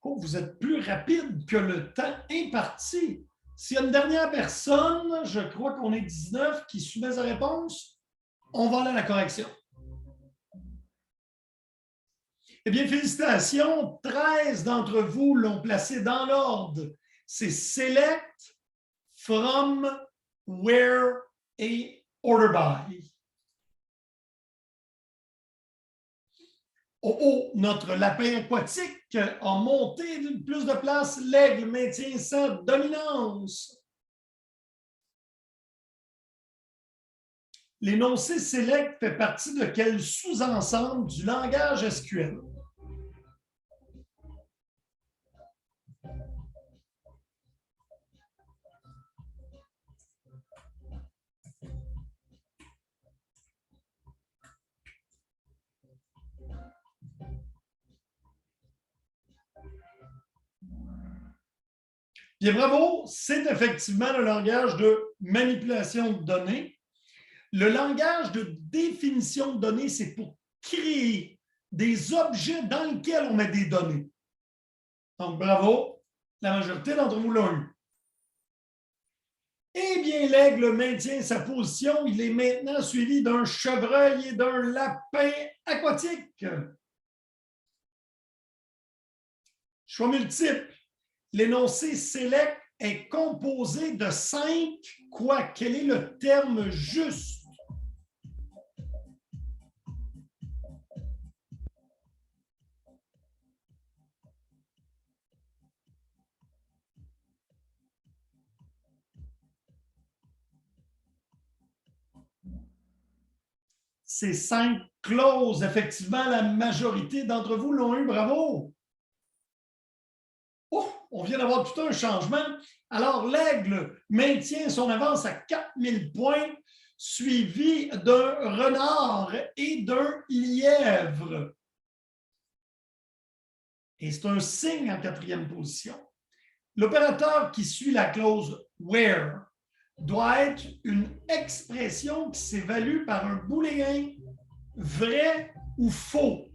Oh, vous êtes plus rapide que le temps imparti. S'il y a une dernière personne, je crois qu'on est 19, qui soumet sa réponse, on va aller à la correction. Eh bien, félicitations, 13 d'entre vous l'ont placé dans l'ordre. C'est Select, From, Where et Order by. Oh, oh, notre lapin aquatique a monté d'une plus de place. L'aigle maintient sa dominance. L'énoncé select fait partie de quel sous-ensemble du langage SQL? Bien, bravo, c'est effectivement le langage de manipulation de données. Le langage de définition de données, c'est pour créer des objets dans lesquels on met des données. Donc, bravo, la majorité d'entre vous l'ont eu. Eh bien, l'aigle maintient sa position. Il est maintenant suivi d'un chevreuil et d'un lapin aquatique. Choix multiple. L'énoncé select est composé de 5 quoi? Quel est le terme juste? C'est 5 clauses. Effectivement, la majorité d'entre vous l'ont eu. Bravo! Oh, on vient d'avoir tout un changement. Alors, l'aigle maintient son avance à 4000 points, suivi d'un renard et d'un lièvre. Et c'est un signe en 4e position. L'opérateur qui suit la clause « where » doit être une expression qui s'évalue par un booléen vrai ou faux.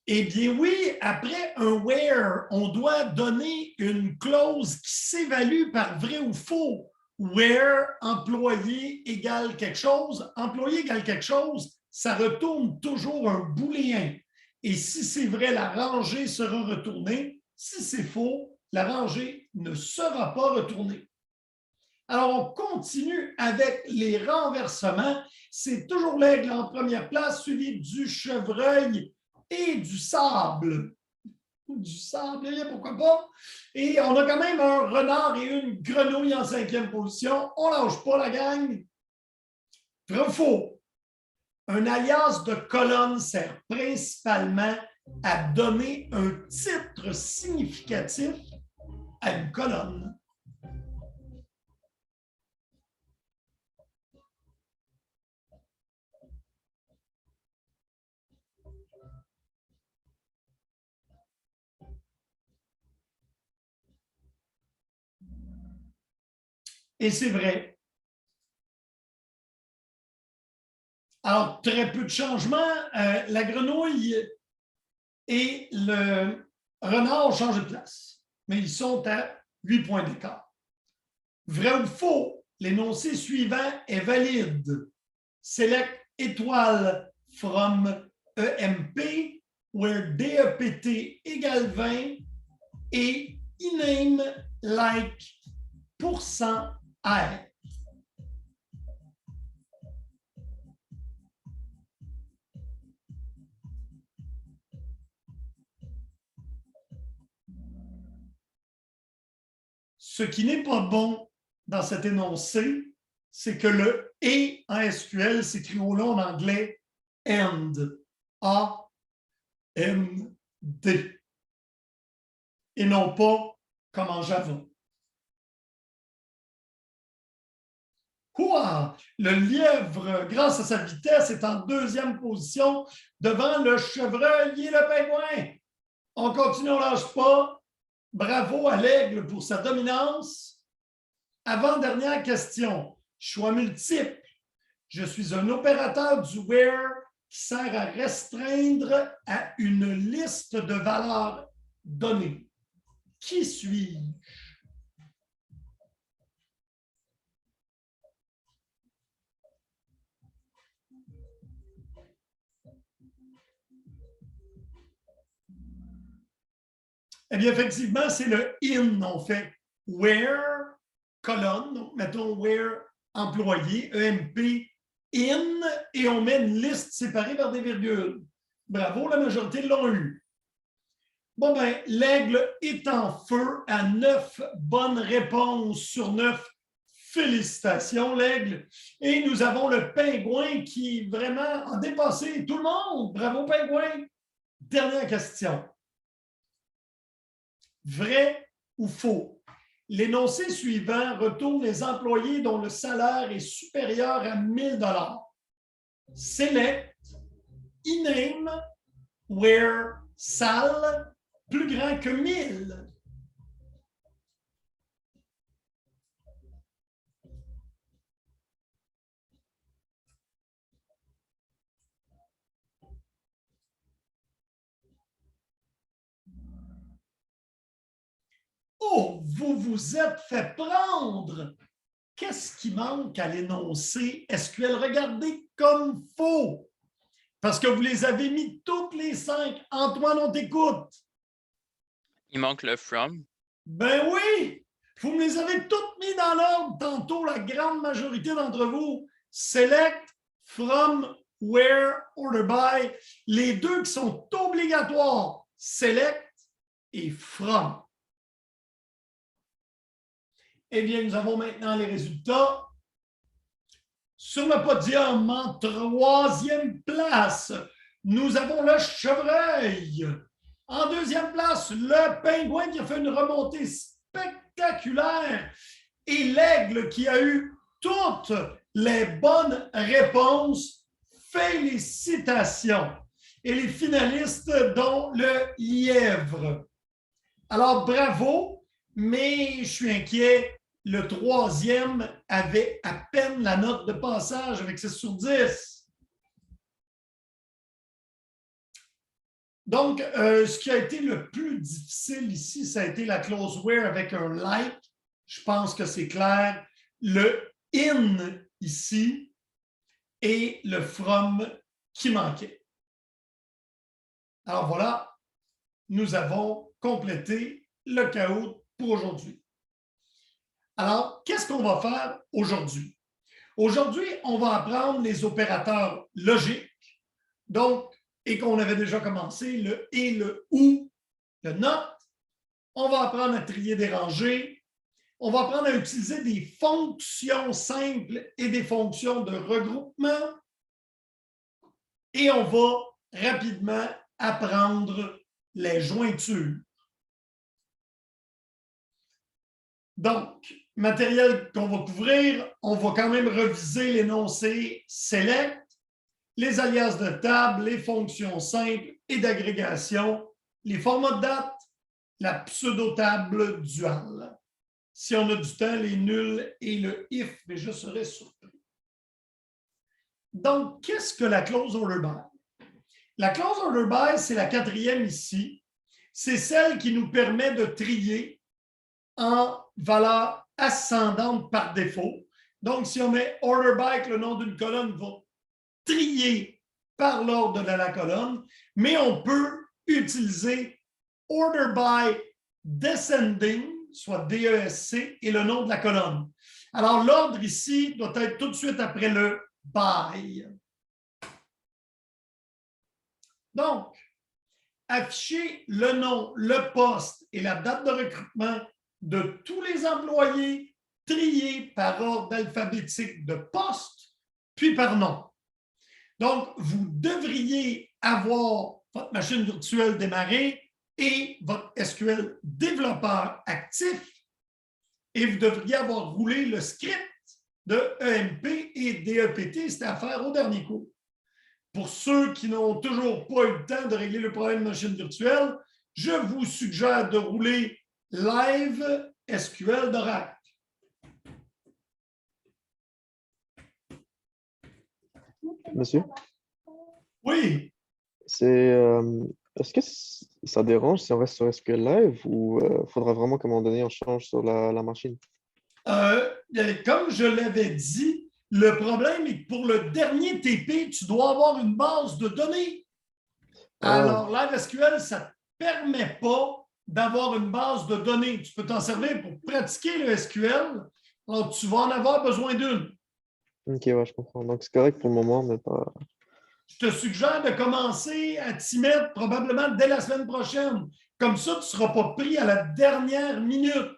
Eh bien oui, après un where, on doit donner une clause qui s'évalue par vrai ou faux. Where, employé égale quelque chose. Employé égale quelque chose, ça retourne toujours un booléen. Et si c'est vrai, la rangée sera retournée. Si c'est faux, la rangée ne sera pas retournée. Alors, on continue avec les renversements. C'est toujours l'aigle en première place, suivi du chevreuil et du sable. Du sable, pourquoi pas? Et on a quand même un renard et une grenouille en 5e position. On ne lâche pas la gang. Vrai ou faux? Un alias de colonne sert principalement à donner un titre significatif à une colonne. Et c'est vrai. Alors, très peu de changements. La grenouille et le renard changent de place, mais ils sont à 8 points d'écart. Vrai ou faux, l'énoncé suivant est valide. Select étoile from EMP, where DEPT égale 20 et iname like %R. Ce qui n'est pas bon dans cet énoncé, c'est que le « et » en SQL s'écrit au long en anglais « and ». A-N-D. Et non pas comme en Java. Ouah! Le lièvre, grâce à sa vitesse, est en 2e position devant le chevreuil et le pingouin. On continue, on ne lâche pas. Bravo à l'aigle pour sa dominance. Avant-dernière question. Choix multiple. Je suis un opérateur du where qui sert à restreindre à une liste de valeurs données. Qui suis-je? Eh bien, effectivement, c'est le in. On fait where, colonne, donc mettons where employé, EMP, in, et on met une liste séparée par des virgules. Bravo, la majorité l'ont eu. Bon, ben, l'aigle est en feu à 9 bonnes réponses sur 9. Félicitations, l'aigle. Et nous avons le pingouin qui vraiment a dépassé tout le monde. Bravo, pingouin. Dernière question. Vrai ou faux? L'énoncé suivant retourne les employés dont le salaire est supérieur à 1 000 $. Select, iname, where, sale, plus grand que 1 000. Oh, vous vous êtes fait prendre! Qu'est-ce qui manque à l'énoncé SQL? Regardez comme faux! Parce que vous les avez mis toutes les 5. Antoine, on t'écoute. Il manque le from. Ben oui! Vous me les avez toutes mis dans l'ordre tantôt, la grande majorité d'entre vous. Select, from, where, order by. Les deux qui sont obligatoires. Select et from. Eh bien, nous avons maintenant les résultats. Sur le podium, en 3e place, nous avons le chevreuil. En 2e place, le pingouin qui a fait une remontée spectaculaire et l'aigle qui a eu toutes les bonnes réponses. Félicitations. Et les finalistes, dont le lièvre. Alors, bravo, mais je suis inquiet. Le 3e avait à peine la note de passage avec 6 sur 10. Donc, ce qui a été le plus difficile ici, ça a été la close where avec un like. Je pense que c'est clair. Le in ici et le from qui manquait. Alors voilà, nous avons complété le chaos pour aujourd'hui. Alors, qu'est-ce qu'on va faire aujourd'hui? Aujourd'hui, on va apprendre les opérateurs logiques, donc, et qu'on avait déjà commencé, le et, le ou, le not. On va apprendre à trier des rangées. On va apprendre à utiliser des fonctions simples et des fonctions de regroupement. Et on va rapidement apprendre les jointures. Donc, matériel qu'on va couvrir, on va quand même reviser l'énoncé select, les alias de table, les fonctions simples et d'agrégation, les formats de date, la pseudo-table duale. Si on a du temps, les nuls et le if, mais je serais surpris. Donc, qu'est-ce que la close order by? La close order by, c'est la 4e ici. C'est celle qui nous permet de trier en valeur ascendante par défaut. Donc, si on met order by, le nom d'une colonne va trier par l'ordre de la colonne, mais on peut utiliser order by descending, soit DESC, et le nom de la colonne. Alors, l'ordre ici doit être tout de suite après le by. Donc, afficher le nom, le poste et la date de recrutement de tous les employés triés par ordre alphabétique de poste, puis par nom. Donc, vous devriez avoir votre machine virtuelle démarrée et votre SQL développeur actif et vous devriez avoir roulé le script de EMP et DEPT, c'était à faire au dernier cours. Pour ceux qui n'ont toujours pas eu le temps de régler le problème de machine virtuelle, je vous suggère de rouler Live SQL d'Oracle. Monsieur, Oui. Est-ce que ça dérange si on reste sur SQL Live ou faudra vraiment qu'à un moment donné, on change sur la machine? Comme je l'avais dit, le problème est que pour le dernier TP, tu dois avoir une base de données. Ah, Alors, LiveSQL, ça ne te permet pas d'avoir une base de données. Tu peux t'en servir pour pratiquer le SQL. Alors, tu vas en avoir besoin d'une. ok, ouais, je comprends. Donc, c'est correct pour le moment, mais pas... Je te suggère de commencer à t'y mettre probablement dès la semaine prochaine. Comme ça, tu ne seras pas pris à la dernière minute.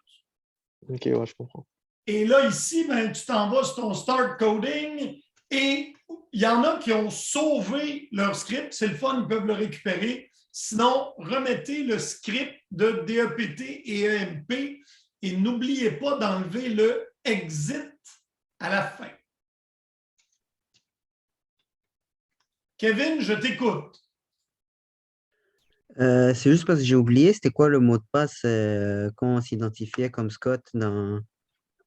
Ok, ouais, je comprends. Et là, ici, ben, tu t'en vas sur ton Start Coding et il y en a qui ont sauvé leur script. C'est le fun, ils peuvent le récupérer. Sinon, remettez le script de DEPT et EMP et n'oubliez pas d'enlever le exit à la fin. Kevin, je t'écoute. C'est juste parce que j'ai oublié, c'était quoi le mot de passe quand on s'identifiait comme Scott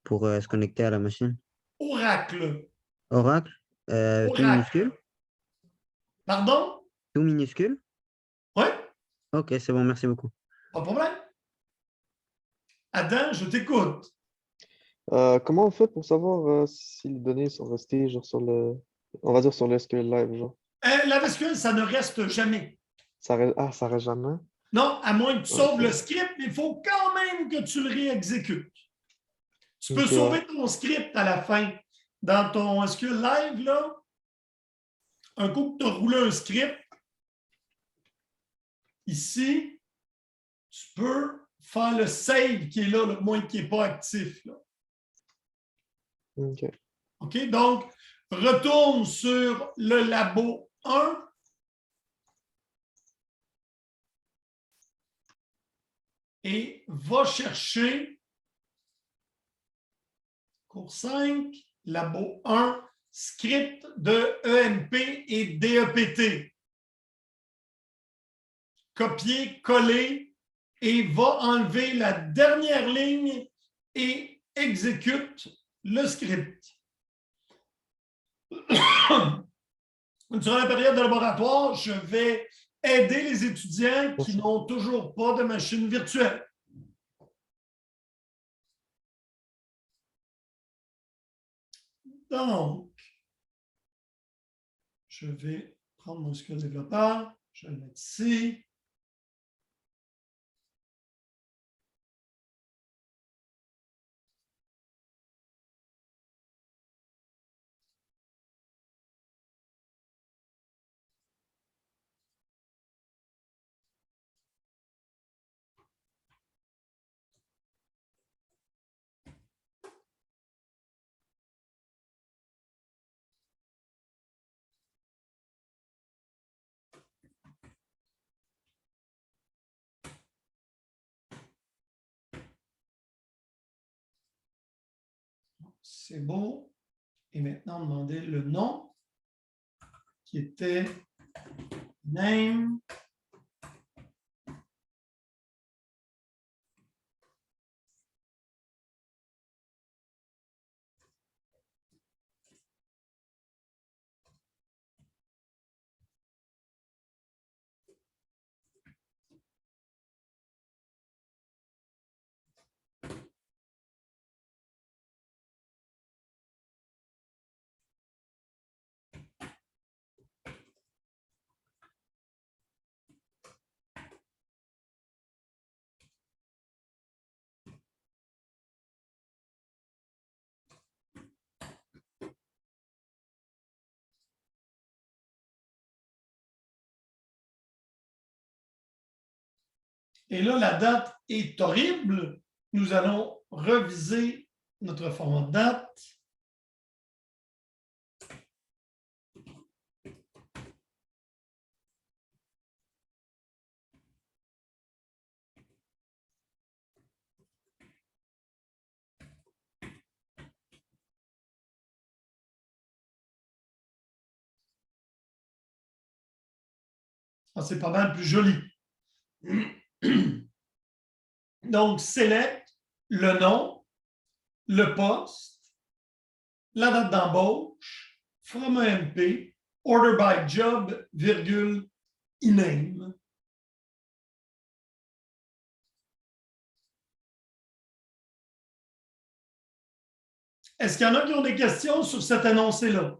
pour se connecter à la machine? Oracle. Oracle? Tout minuscule? Oracle. Pardon? Tout minuscule? Oui, Ok, c'est bon, merci beaucoup. pas de problème. Adam, je t'écoute. Comment on fait pour savoir si les données sont restées genre sur on va dire sur le SQL Live, genre? La SQL, ça ne reste jamais. Ça reste jamais? Non, à moins que tu sauves Ok, le script, il faut quand même que tu le réexécutes. Tu peux ok, ouais. sauver ton script à la fin. Dans ton SQL Live, là, un coup que tu as roulé un script, ici, tu peux faire le save qui est là, le moins qui n'est pas actif. Là. Ok. OK? Donc, retourne sur le labo 1 et va chercher cours 5, labo 1, script de EMP et DEPT. Copier, coller et va enlever la dernière ligne et exécute le script. Durant la période de laboratoire, je vais aider les étudiants qui Merci. n'ont toujours pas de machine virtuelle. Donc, je vais prendre mon SQL développeur, je vais le mettre ici. C'est beau. Et maintenant, demander le nom qui était name. Et là, la date est horrible. Nous allons reviser notre format de date. Ah, c'est pas mal plus joli. Donc, select le nom, le poste, la date d'embauche, from EMP, order by job, virgule, e-name. Est-ce qu'il y en a qui ont des questions sur cet énoncé-là?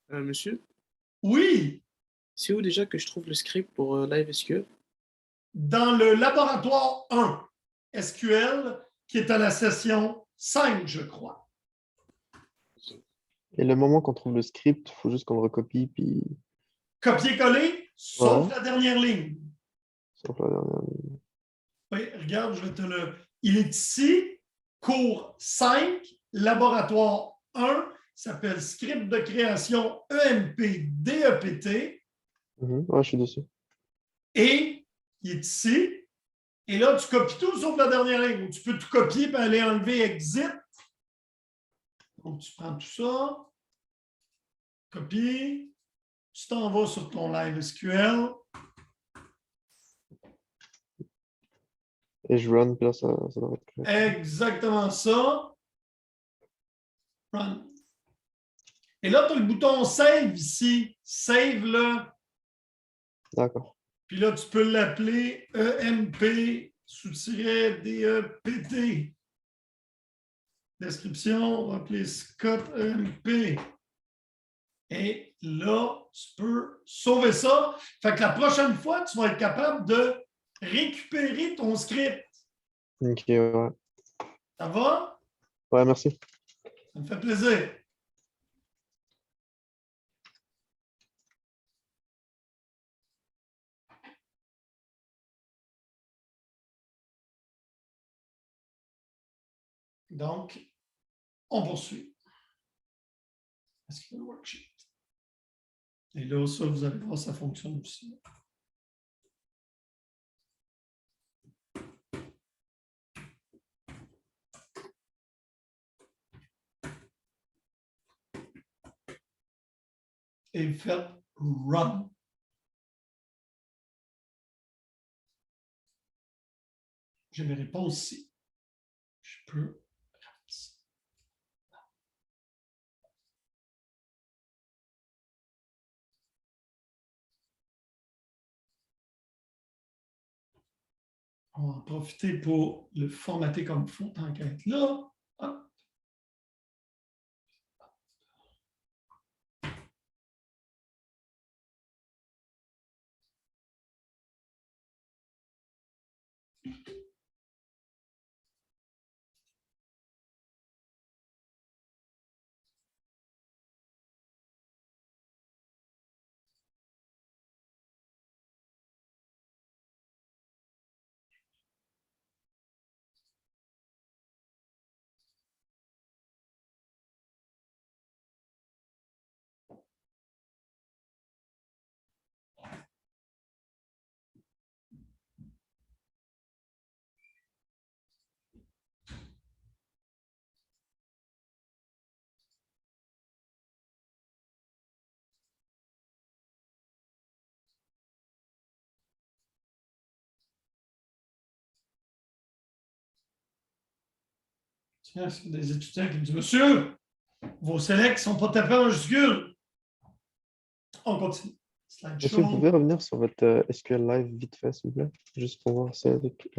Monsieur, Oui, c'est où déjà que je trouve le script pour Live SQL? dans le laboratoire 1 SQL, qui est à la session 5, je crois. Et le moment qu'on trouve le script, il faut juste qu'on le recopie, puis Copier-coller, sauf Ouais. la dernière ligne. sauf la dernière ligne. Oui, regarde, je vais te le. Il est ici, cours 5, laboratoire 1, s'appelle script de création EMP DEPT, Ouais, je suis dessus. et il est ici. Et là, tu copies tout sauf la dernière ligne. Tu peux tout copier et aller enlever exit. Donc, tu prends tout ça, copie, tu t'en vas sur ton Live SQL. Et je run, puis là, ça devrait être correct. Exactement ça. Run. Et là, tu as le bouton Save ici. Save-le. D'accord. Puis là, tu peux l'appeler EMP sous-tiret DEPT. Description, on va appeler Scott EMP. Et là, tu peux sauver ça. Fait que la prochaine fois, tu vas être capable de récupérer ton script. Ok, ouais. Ça va? Ouais, merci. Ça me fait plaisir. Donc, on poursuit. Est-ce qu'il y a le worksheet? Et là, ça, vous allez voir, ça fonctionne aussi. Et faites run. J'ai mes réponses ici. Je peux. On va en profiter pour le formater comme il faut, tant qu'à être là. Hop. Tiens, c'est des étudiants qui me disent Monsieur, vos selects ne sont pas tapés en majuscule. On continue. Est-ce que vous pouvez Slideshow. revenir sur votre SQL Live vite fait, s'il vous plaît? Juste pour voir ça avec...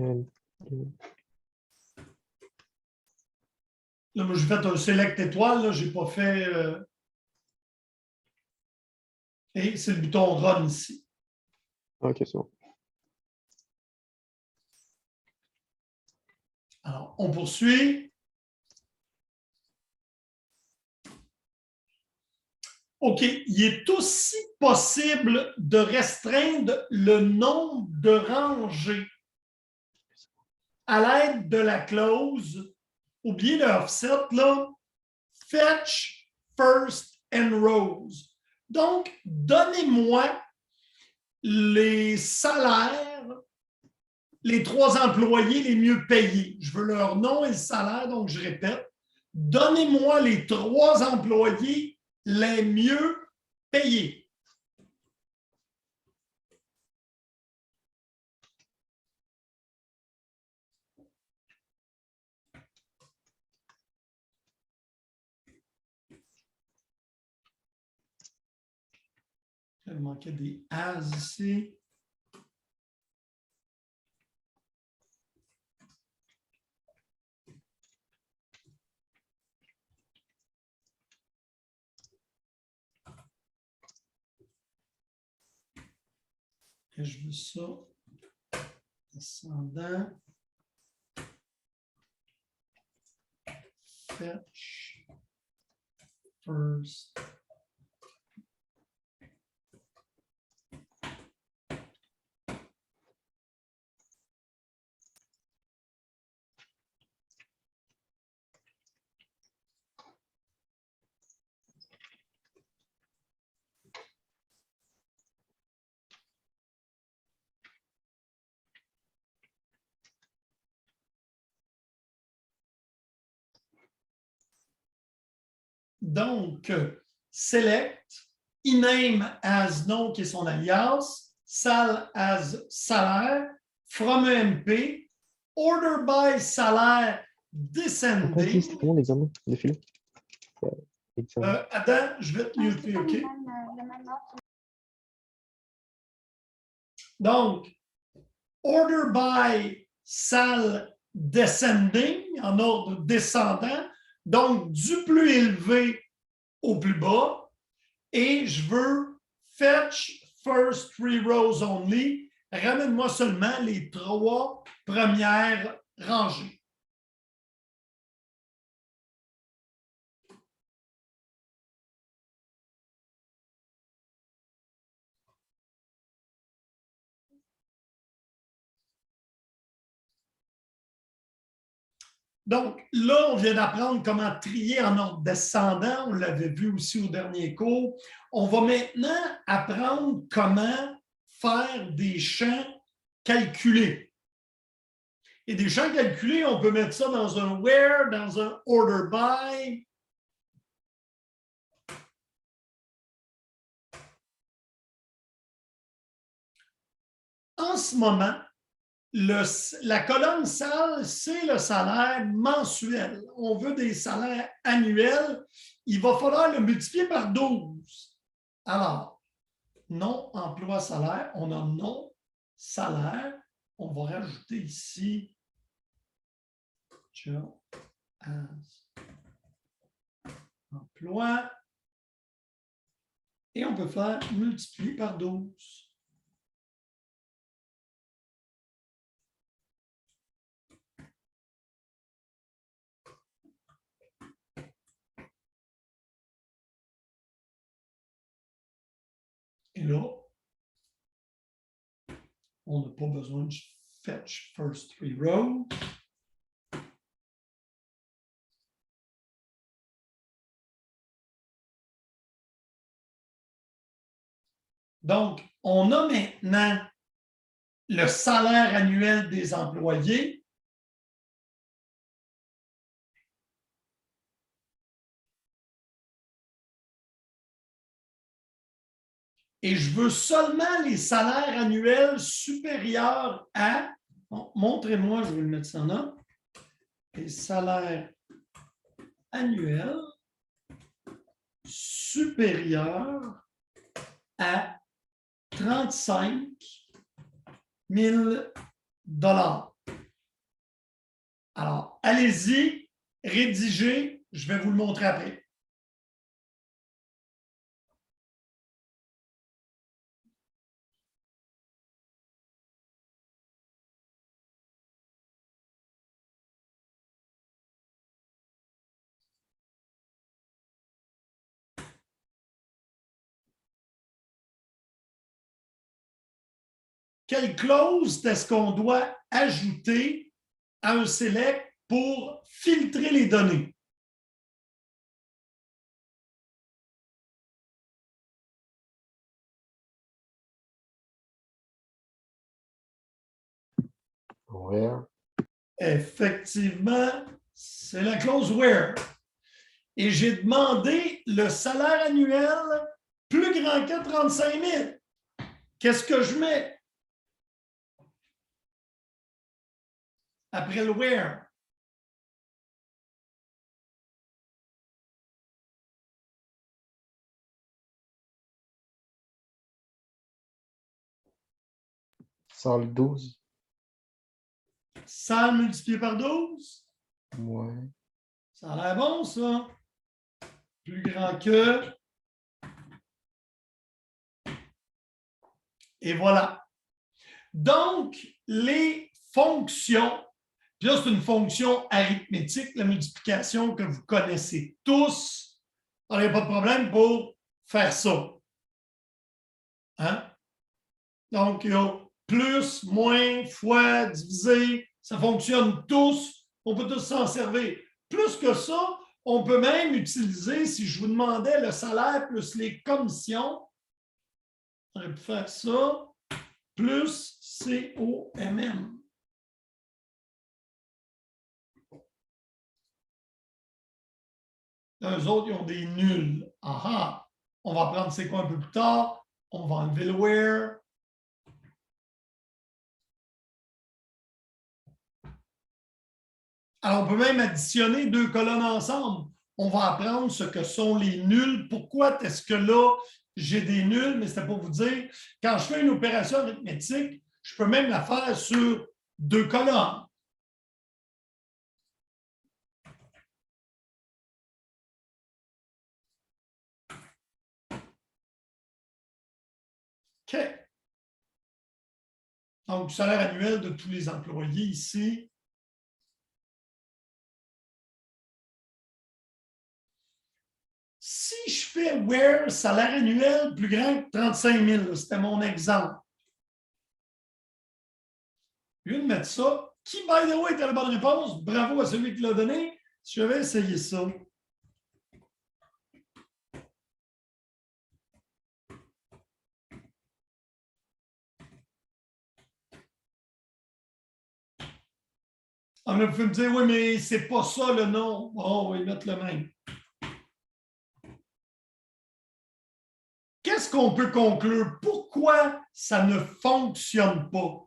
Là, moi, j'ai fait un select étoile, je n'ai pas fait. Et c'est le bouton run ici. Ok, c'est bon. Alors, on poursuit. OK, il est aussi possible de restreindre le nombre de rangées à l'aide de la clause, oubliez le offset, là, fetch first and rows. Donc, donnez-moi les salaires, les 3 employés les mieux payés. Je veux leur nom et le salaire, donc je répète. Donnez-moi les 3 employés les mieux payés. Il me manquait des as ici. Et je veux ça. Descendant. Fetch. First. Donc, select, iname as nom qui est son alias, sal as salaire, from EMP, order by salaire descending. C'était comment l'examen de philo? Adam, je vais te muter, OK? Donc, order by sal descending, en ordre descendant, donc du plus élevé au plus bas, et je veux fetch first three rows only, ramène-moi seulement les 3 premières rangées. Donc, là, on vient d'apprendre comment trier en ordre descendant. On l'avait vu aussi au dernier cours. On va maintenant apprendre comment faire des champs calculés. Et des champs calculés, on peut mettre ça dans un where, dans un order by. En ce moment, la colonne sale, c'est le salaire mensuel. On veut des salaires annuels. Il va falloir le multiplier par 12. Alors, nom, emploi, salaire. On a nom, salaire. On va rajouter ici job as emploi. Et on peut faire multiplier par 12. Et là, on n'a pas besoin de fetch first three rows. Donc, on a maintenant le salaire annuel des employés. Et je veux seulement les salaires annuels supérieurs à, bon, montrez-moi, je vais le mettre ça en note, les salaires annuels supérieurs à 35 000 $. Alors, allez-y, rédigez, je vais vous le montrer après. Quelle clause est-ce qu'on doit ajouter à un select pour filtrer les données? Where? Effectivement, c'est la clause where. Et j'ai demandé le salaire annuel plus grand que 35 000. Qu'est-ce que je mets après le where? 12. Sal multiplié par 12. Ouais. Ça a l'air bon, ça. Plus grand que. Et voilà. Donc, les fonctions, puis là, c'est une fonction arithmétique, la multiplication que vous connaissez tous. Alors, il n'y a pas de problème pour faire ça. Hein? Donc, il y a plus, moins, fois, divisé, ça fonctionne tous. On peut tous s'en servir. Plus que ça, on peut même utiliser, si je vous demandais le salaire plus les commissions, on aurait pu faire ça, plus COMM. Eux autres, ils ont des nuls. Aha! On va prendre c'est quoi un peu plus tard. On va enlever le where. Alors, on peut même additionner deux colonnes ensemble. On va apprendre ce que sont les nuls. Pourquoi est-ce que là, j'ai des nuls? Mais c'était pour vous dire, quand je fais une opération arithmétique, je peux même la faire sur deux colonnes. OK. Donc, salaire annuel de tous les employés ici. Si je fais where salaire annuel plus grand que 35 000, c'était mon exemple. Au lieu de mettre ça, qui, by the way, était la bonne réponse? Bravo à celui qui l'a donné. Je vais essayer ça. On a pu me dire, oui, mais c'est pas ça le nom. Bon, on va y mettre le même. Qu'est-ce qu'on peut conclure? Pourquoi ça ne fonctionne pas?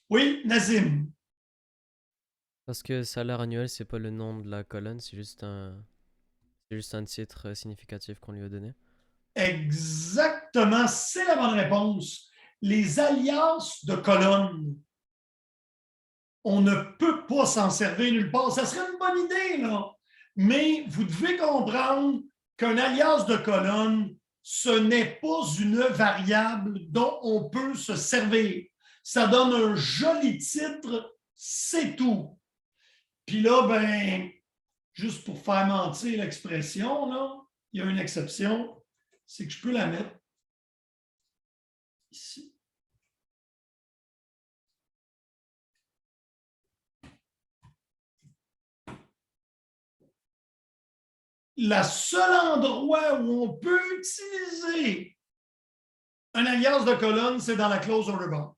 Oui, Nazim. Parce que salaire annuel, c'est pas le nom de la colonne, c'est juste un titre significatif qu'on lui a donné. Exactement, c'est la bonne réponse. Les alliances de colonnes, on ne peut pas s'en servir nulle part. Ça serait une bonne idée, là. Mais vous devez comprendre qu'un alias de colonne, ce n'est pas une variable dont on peut se servir. Ça donne un joli titre, c'est tout. Puis là, ben, juste pour faire mentir l'expression, là, il y a une exception, c'est que je peux la mettre ici. Le seul endroit où on peut utiliser un alias de colonne, c'est dans la clause order bound.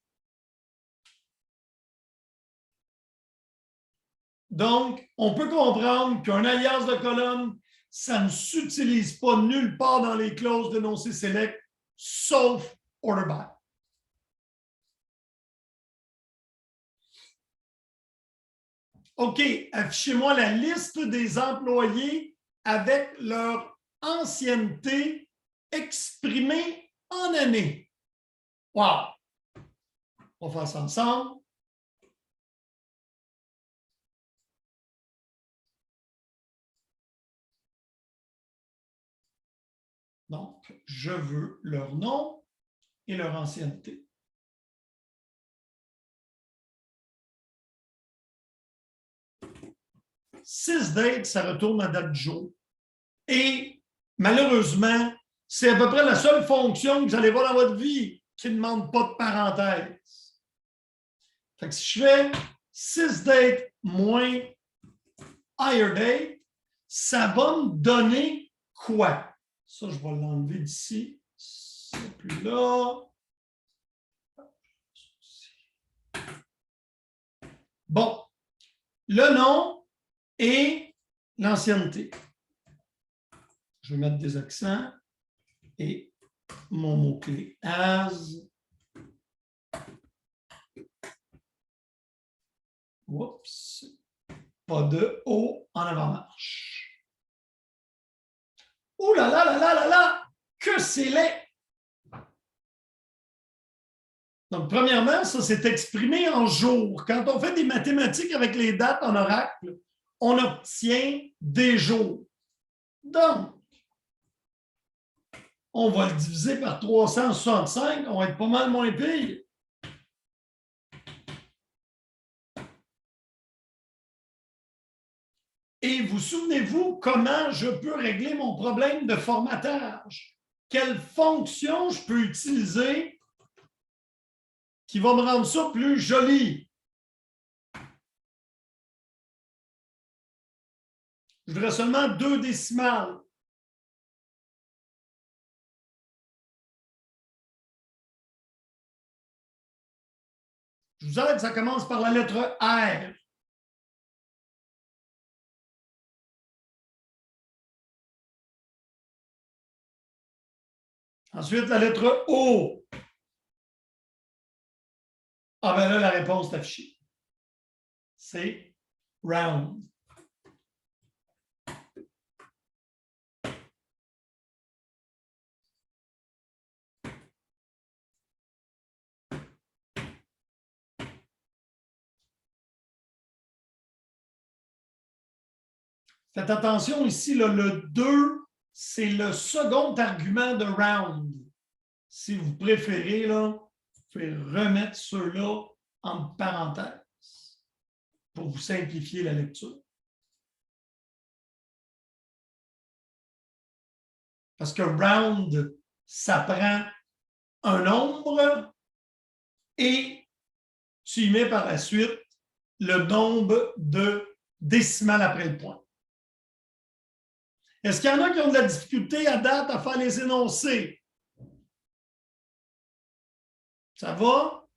Donc, on peut comprendre qu'un alias de colonne, ça ne s'utilise pas nulle part dans les clauses d'énoncé select, sauf order by. OK, affichez-moi la liste des employés avec leur ancienneté exprimée en années. Wow! On va faire ça ensemble. Donc, je veux leur nom et leur ancienneté. Sysdate, ça retourne à date du jour. Et malheureusement, c'est à peu près la seule fonction que vous allez voir dans votre vie qui ne demande pas de parenthèse. Fait que si je fais Sysdate moins HireDate, ça va me donner quoi? Ça, je vais l'enlever d'ici. C'est plus là. Bon. Le nom et l'ancienneté. Je vais mettre des accents et mon mot-clé as. Oups. Pas de O en avant-marche. Oh là là là là là là! Que c'est laid! Donc, premièrement, ça, c'est exprimé en jours. Quand on fait des mathématiques avec les dates en oracle, on obtient des jours. Donc, on va le diviser par 365, on va être pas mal moins pire. Et vous souvenez-vous comment je peux régler mon problème de formatage? Quelle fonction je peux utiliser qui va me rendre ça plus joli? Je voudrais seulement 2 décimales. Je vous aide, ça commence par la lettre R. Ensuite, la lettre O. Ah ben là, la réponse est affichée. C'est round. Faites attention ici, là, le 2, c'est le second argument de round. Si vous préférez, là, vous pouvez remettre ceux-là en parenthèse pour vous simplifier la lecture. Parce que round, ça prend un nombre et tu y mets par la suite le nombre de décimales après le point. Est-ce qu'il y en a qui ont de la difficulté à date à faire les énoncés? Ça va?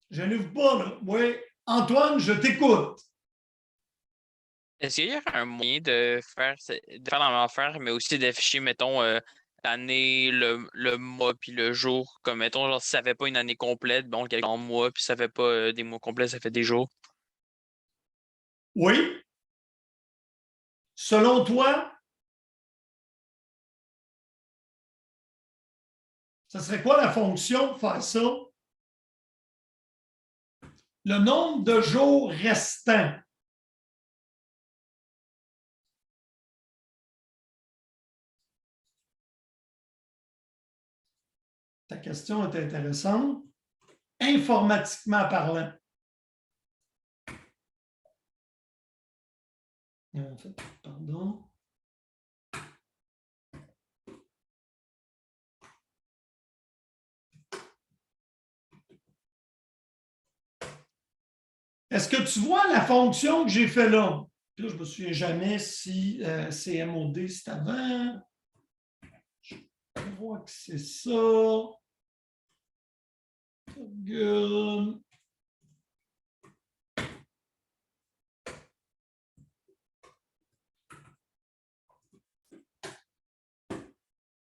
Gênez-vous pas, là. Oui. Antoine, je t'écoute. Est-ce qu'il y a un moyen de faire la même affaire, mais aussi d'afficher, mettons, l'année, le mois, puis le jour? Comme, mettons, genre, si ça fait pas une année complète, bon, quelques mois, puis ça fait pas des mois complets, ça fait des jours. Oui. Selon toi, ça serait quoi la fonction pour faire ça? Le nombre de jours restants. Ta question est intéressante. Informatiquement parlant. En fait, pardon. Est-ce que tu vois la fonction que j'ai fait là? Là, je ne me souviens jamais si c'est MOD, c'est avant. Je crois que c'est ça. Good.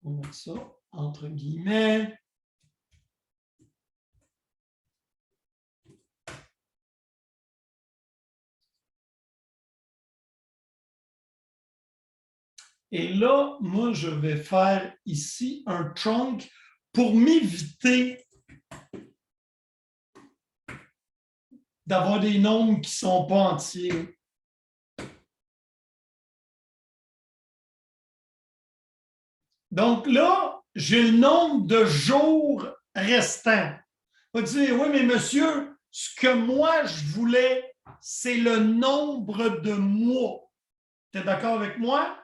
On va mettre ça entre guillemets. Et là, moi, je vais faire ici un trunk pour m'éviter d'avoir des nombres qui ne sont pas entiers. Donc là, j'ai le nombre de jours restants. On va dire, oui, mais monsieur, ce que moi, je voulais, c'est le nombre de mois. Tu es d'accord avec moi?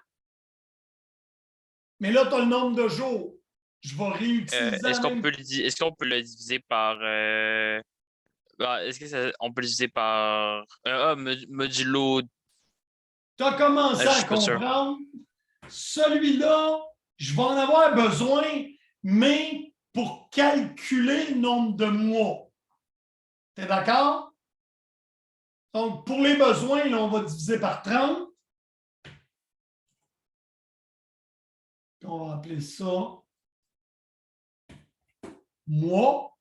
Mais là, tu as le nombre de jours. Je vais réutiliser Est-ce qu'on peut le diviser par... on peut le diviser par... modulo... Tu as commencé je à suis pas sûr. comprendre. Celui-là, je vais en avoir besoin, mais pour calculer le nombre de mois. Tu es d'accord? Donc, pour les besoins, là, on va diviser par 30. On va appeler ça mois.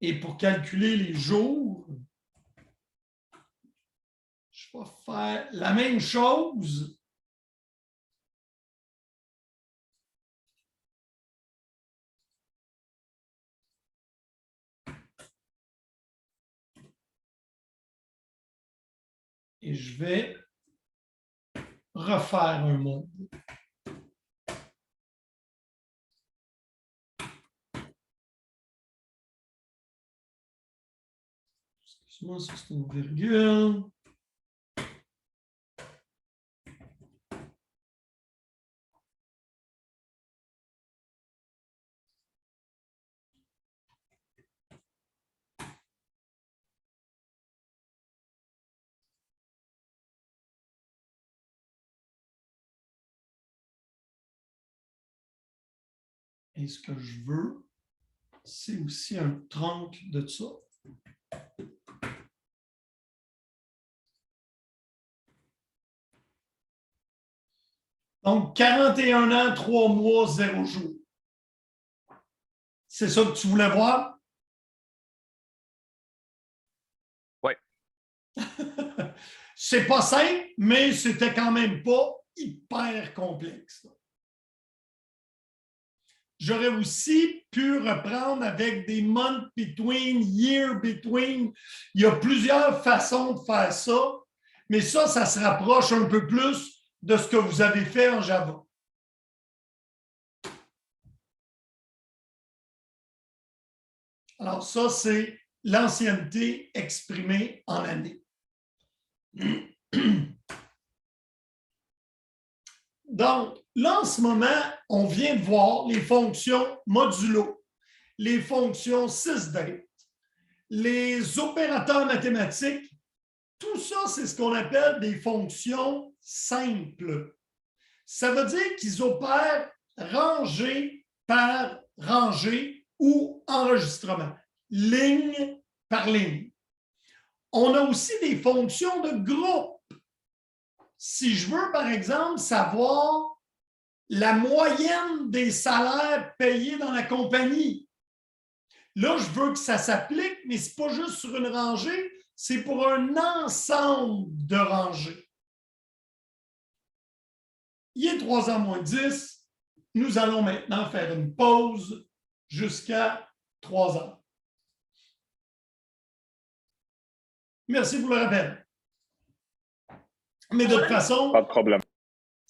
Et pour calculer les jours, Je vais faire la même chose. Et je vais refaire un mode. Excuse-moi, ça c'est une virgule. Et ce que je veux, c'est aussi un trunk de ça. Donc, 41 ans, 3 mois, 0 jours. C'est ça que tu voulais voir? Oui. C'est pas simple, mais c'était quand même pas hyper complexe. J'aurais aussi pu reprendre avec des month between, year between. Il y a plusieurs façons de faire ça, mais ça se rapproche un peu plus de ce que vous avez fait en Java. Alors ça, c'est l'ancienneté exprimée en années. Donc, là, en ce moment, on vient de voir les fonctions modulo, les fonctions sysdate, les opérateurs mathématiques. Tout ça, c'est ce qu'on appelle des fonctions simples. Ça veut dire qu'ils opèrent rangée par rangée ou enregistrement, ligne par ligne. On a aussi des fonctions de groupe. Si je veux, par exemple, savoir la moyenne des salaires payés dans la compagnie, là, je veux que ça s'applique, mais ce n'est pas juste sur une rangée, c'est pour un ensemble de rangées. Il est 3h moins 10. Nous allons maintenant faire une pause jusqu'à 3h. Merci pour le rappel. Mais de toute façon, Pas de problème.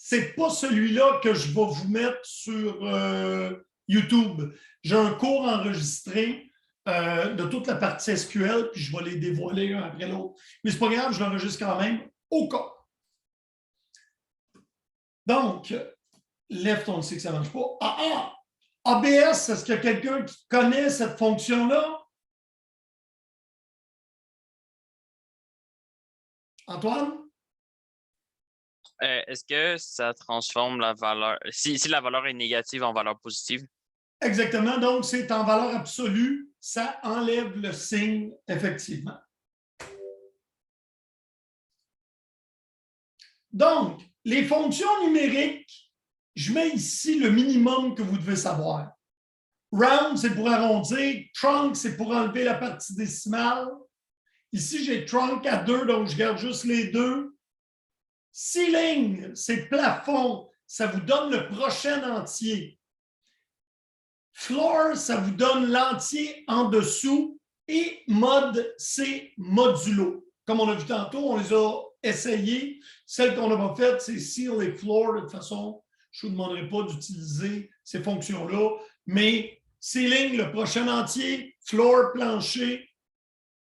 c'est pas celui-là que je vais vous mettre sur YouTube. J'ai un cours enregistré de toute la partie SQL, puis je vais les dévoiler un après l'autre. Mais c'est pas grave, je l'enregistre quand même au cas. Donc, left, on sait que ça ne marche pas. ABS, est-ce qu'il y a quelqu'un qui connaît cette fonction-là? Antoine? Est-ce que ça transforme la valeur, si la valeur est négative en valeur positive? Exactement. Donc, c'est en valeur absolue. Ça enlève le signe, effectivement. Donc, les fonctions numériques, je mets ici le minimum que vous devez savoir. Round, c'est pour arrondir. Trunk, c'est pour enlever la partie décimale. Ici, j'ai trunk à 2, donc je garde juste les 2. Ceiling, c'est plafond. Ça vous donne le prochain entier. Floor, ça vous donne l'entier en dessous. Et mode, c'est modulo. Comme on a vu tantôt, on les a essayés. Celle qu'on n'a pas faite, c'est seal et floor. De toute façon, je ne vous demanderai pas d'utiliser ces fonctions-là. Mais ceiling, le prochain entier. Floor, plancher.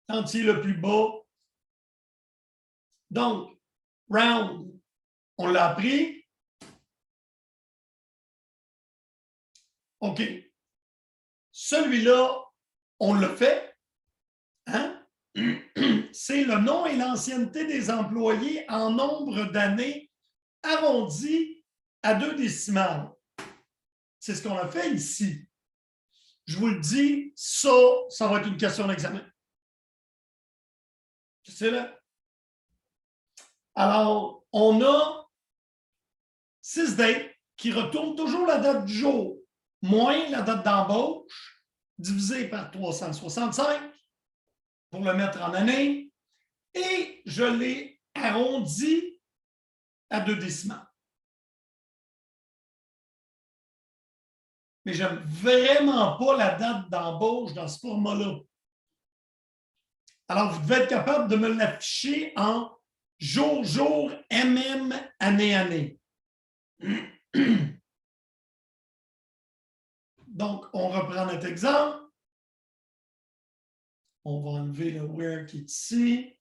Entier le plus bas. Donc, round, on l'a appris. OK. Celui-là, on l'a fait. Hein? C'est le nom et l'ancienneté des employés en nombre d'années arrondi à 2 décimales. C'est ce qu'on a fait ici. Je vous le dis, ça va être une question d'examen. C'est là. Alors, on a sysdate qui retourne toujours la date du jour, moins la date d'embauche, divisé par 365 pour le mettre en année. Et je l'ai arrondi à 2 décimales. Mais j'aime vraiment pas la date d'embauche dans ce format-là. Alors, vous devez être capable de me l'afficher en jour, année. Donc, on reprend notre exemple. On va enlever le where qui est ici.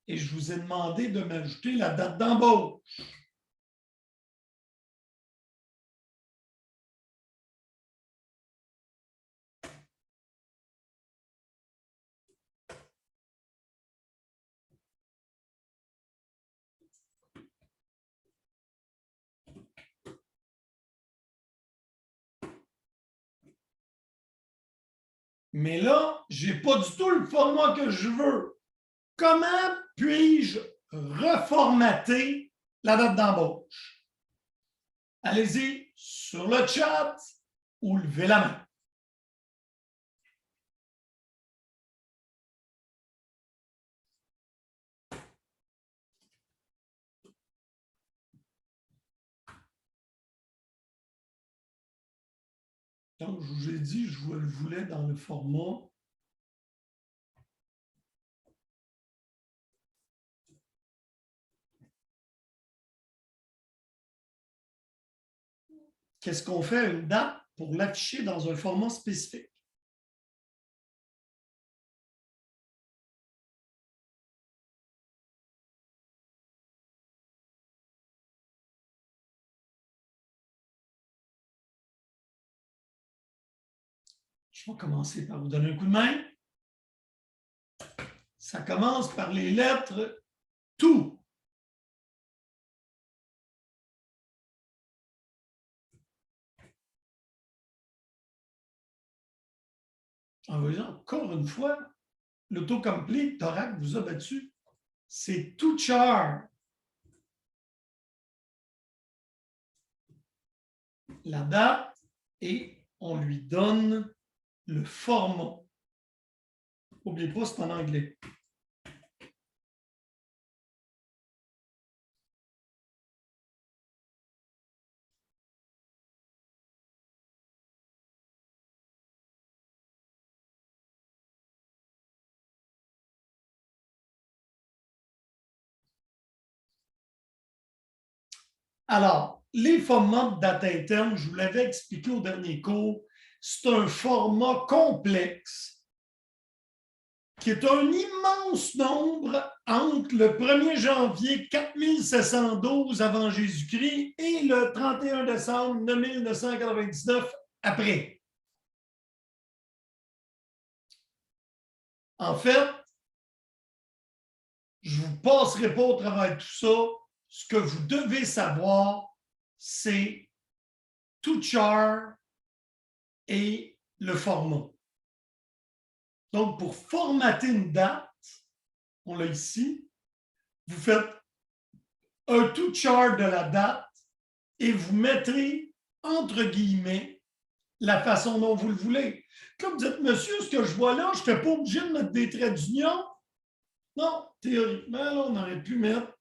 Et je vous ai demandé de m'ajouter la date d'embauche. Mais là, je n'ai pas du tout le format que je veux. Comment puis-je reformater la date d'embauche? Allez-y sur le chat ou levez la main. Donc, je vous ai dit, je le voulais dans le format. Qu'est-ce qu'on fait à une date pour l'afficher dans un format spécifique? Je vais commencer par vous donner un coup de main. Ça commence par les lettres tout. En voyant encore une fois, l'autocomplete, Torac vous a battu. C'est tout char. La date et on lui donne le format. N'oubliez pas, c'est en anglais. Alors, les formats de date interne, je vous l'avais expliqué au dernier cours, c'est un format complexe qui est un immense nombre entre le 1er janvier 4712 avant Jésus-Christ et le 31 décembre 1999 après. En fait, je ne vous passerai pas au travers de tout ça. Ce que vous devez savoir, c'est tout char et le format. Donc, pour formater une date, on l'a ici, vous faites un tout chart de la date et vous mettrez entre guillemets la façon dont vous le voulez. Comme vous dites, monsieur, ce que je vois là, je n'étais pas obligé de mettre des traits d'union. Non, théoriquement, là, on aurait pu mettre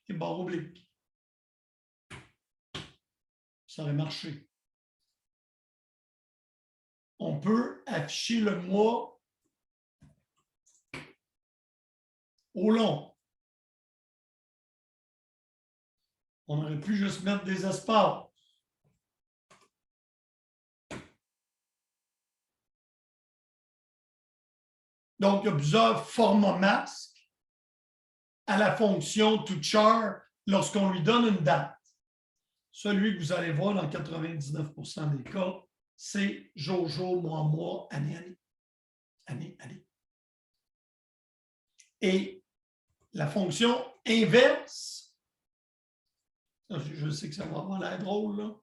des barres obliques. Ça aurait marché. On peut afficher le mois au long. On aurait pu juste mettre des espaces. Donc, il y a plusieurs formats masques à la fonction toChar lorsqu'on lui donne une date. Celui que vous allez voir dans 99% des cas, c'est jour, mois, année. Et la fonction inverse, je sais que ça va avoir l'air drôle, là,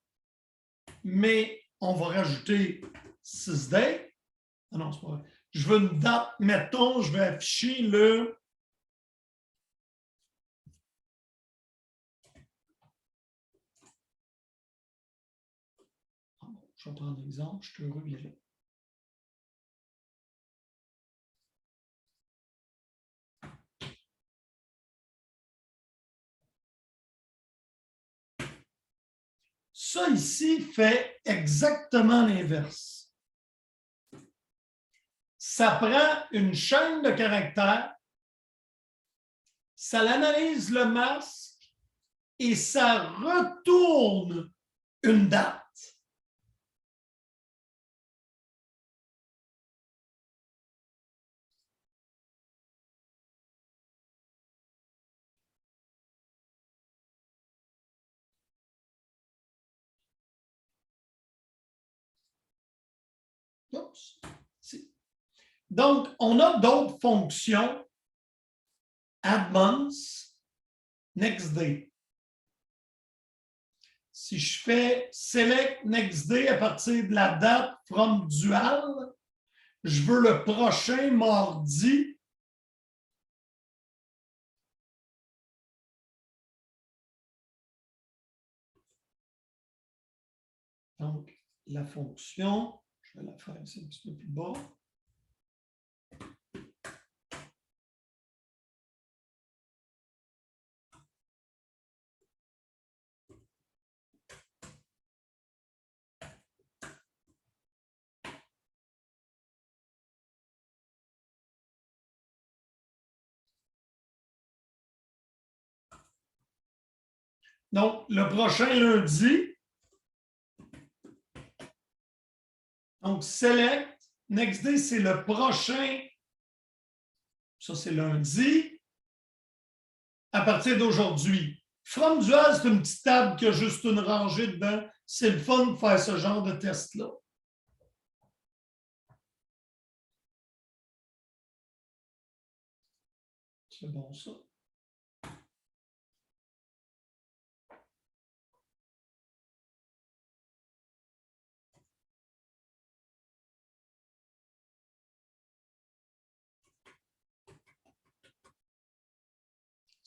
mais on va rajouter 6 dates. Ah non, c'est pas vrai. Je veux une date, mettons, je vais afficher le je vais prendre l'exemple, je suis heureux d'y aller. Ça ici fait exactement l'inverse. Ça prend une chaîne de caractères, ça l'analyse le masque et ça retourne une date. Oups. Donc, on a d'autres fonctions. Add months, next day. Si je fais select next day à partir de la date from dual, je veux le prochain mardi. Donc, la fonction, je vais la faire ici un petit peu plus bas. Donc, le prochain lundi. Donc, select. Next day, c'est le prochain. Ça, c'est lundi. À partir d'aujourd'hui. From dual, c'est une petite table qui a juste une rangée dedans. C'est le fun de faire ce genre de test-là. C'est bon, ça.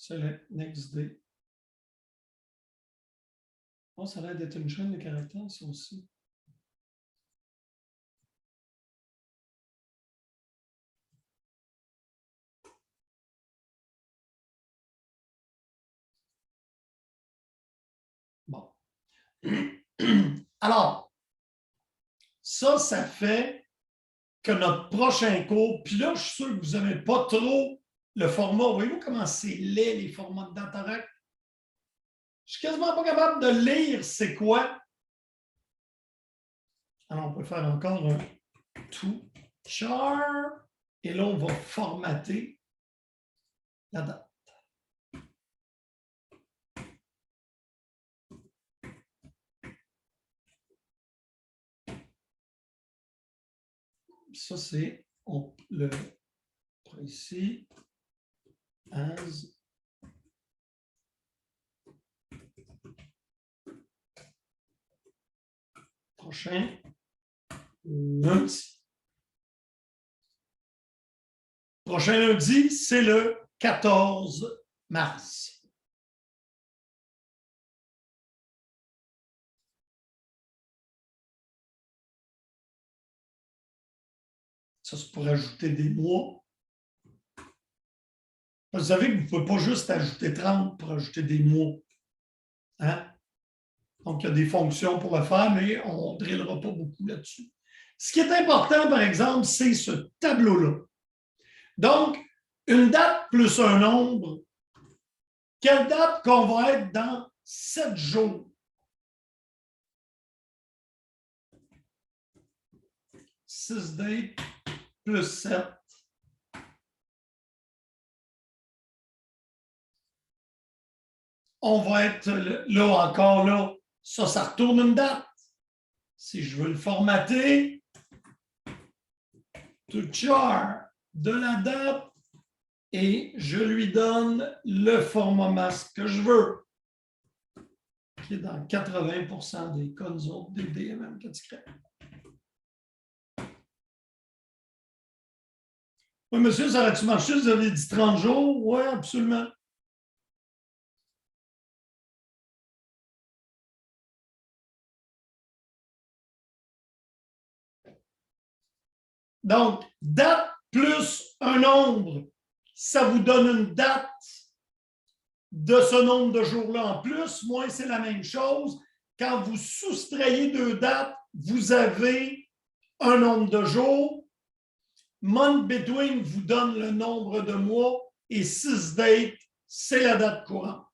Select next day. Oh, ça a l'air d'être une chaîne de caractères, ça aussi. Bon. Alors, ça fait que notre prochain cours, puis là, je suis sûr que vous n'aimez pas trop le format. Voyez-vous comment c'est laid, les formats de Datarex? Je suis quasiment pas capable de lire c'est quoi. Alors, on peut faire encore un to char. Et là, on va formater la date. Ça, c'est le ici as prochain lundi. Prochain lundi, c'est le 14 mars. Ça, c'est pour ajouter des mois. Vous savez que vous ne pouvez pas juste ajouter 30 pour ajouter des mois. Hein? Donc, il y a des fonctions pour le faire, mais on ne drillera pas beaucoup là-dessus. Ce qui est important, par exemple, c'est ce tableau-là. Donc, une date plus un nombre. Quelle date qu'on va être dans 7 jours? 6 dates plus 7. On va être là encore, là. Ça retourne une date. Si je veux le formater, to char de la date et je lui donne le format masque que je veux, qui est dans 80% des cas, nous autres, des DMM que tu crées. Oui, monsieur, ça aurait-tu marché? Vous avez dit 30 jours? Oui, absolument. Donc, date plus un nombre, ça vous donne une date de ce nombre de jours-là en plus. Moins, c'est la même chose. quand vous soustrayez deux dates, vous avez un nombre de jours. Month between vous donne le nombre de mois et sysdate, c'est la date courante.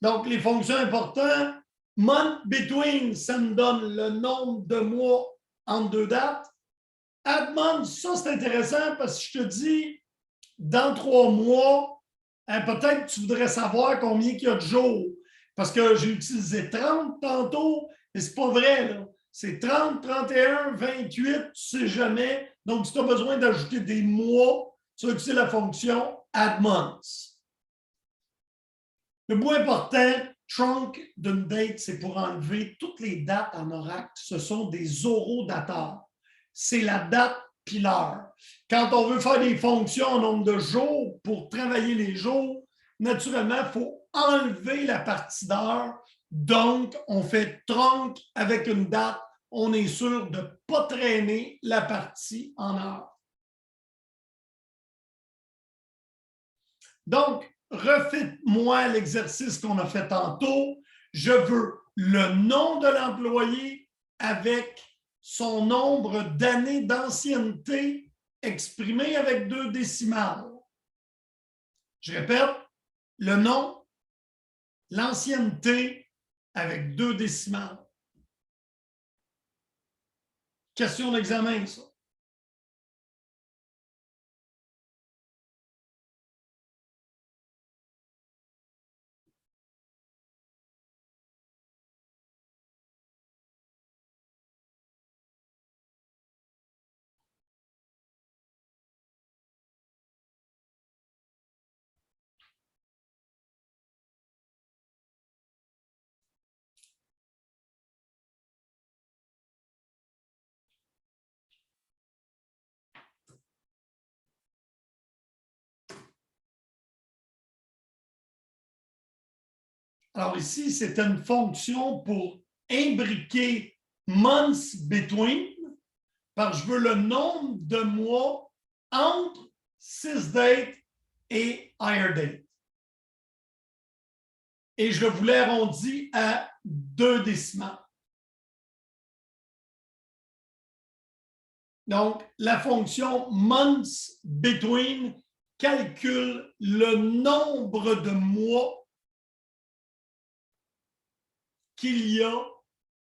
Donc, les fonctions importantes, month between, ça me donne le nombre de mois entre deux dates. Add month, ça c'est intéressant parce que je te dis, dans 3 mois, peut-être que tu voudrais savoir combien il y a de jours. Parce que j'ai utilisé 30 tantôt, mais ce n'est pas vrai. Là. C'est 30, 31, 28, tu ne sais jamais. Donc, si tu as besoin d'ajouter des mois, tu vas utiliser la fonction add months. Le bout important, trunk d'une date, c'est pour enlever toutes les dates en Oracle. Ce sont des orodateurs. C'est la date puis l'heure. Quand on veut faire des fonctions en nombre de jours pour travailler les jours, naturellement, il faut enlever la partie d'heure. Donc, on fait trunk avec une date. On est sûr de ne pas traîner la partie en heure. Donc, refaites-moi l'exercice qu'on a fait tantôt. Je veux le nom de l'employé avec son nombre d'années d'ancienneté exprimé avec 2 décimales. Je répète, le nom, l'ancienneté avec 2 décimales. Question d'examen, ça. Alors ici, c'est une fonction pour imbriquer months between, parce que je veux le nombre de mois entre sysdate et hiredate. Et je le voulais arrondi à 2 décimales. Donc, la fonction months between calcule le nombre de mois qu'il y a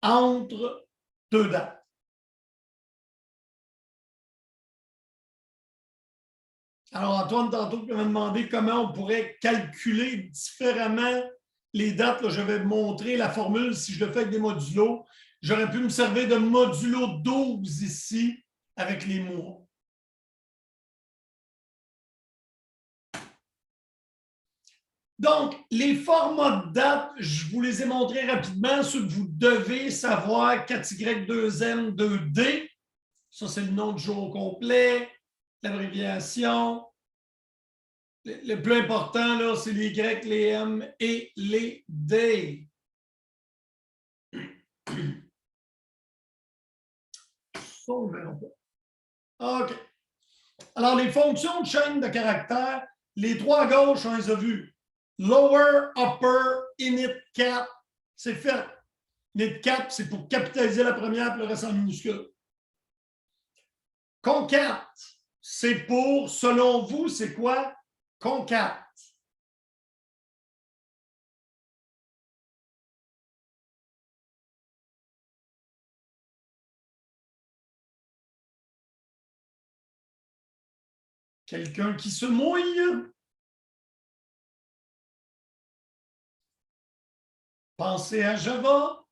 entre 2 dates. Alors, Antoine, tantôt, tu m'as demandé comment on pourrait calculer différemment les dates. Là, je vais montrer la formule si je le fais avec des modulos. J'aurais pu me servir de modulo 12 ici avec les mois. Donc, les formats de dates, je vous les ai montrés rapidement. Ceux que vous devez savoir, 4Y2M, 2D. Ça, c'est le nom du jour complet, l'abréviation. Le plus important, là, c'est les Y, les M et les D. Ça, on ne verra pas. OK. Alors, les fonctions de chaîne de caractères, les 3 à gauche, on les a vues. Lower, upper, init, cap, c'est fait. Init cap, c'est pour capitaliser la première, puis le reste en minuscule. Concat, c'est pour, selon vous, c'est quoi? Concat. Quelqu'un qui se mouille? Pensez à Java.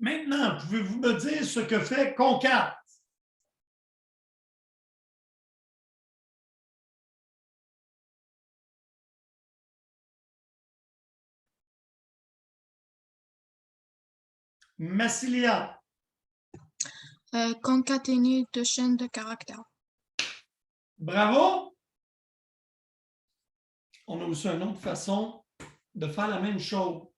Maintenant, pouvez-vous me dire ce que fait concat? Massilia, Concaténer deux chaînes de caractères. bravo. On a aussi une autre façon de faire la même chose.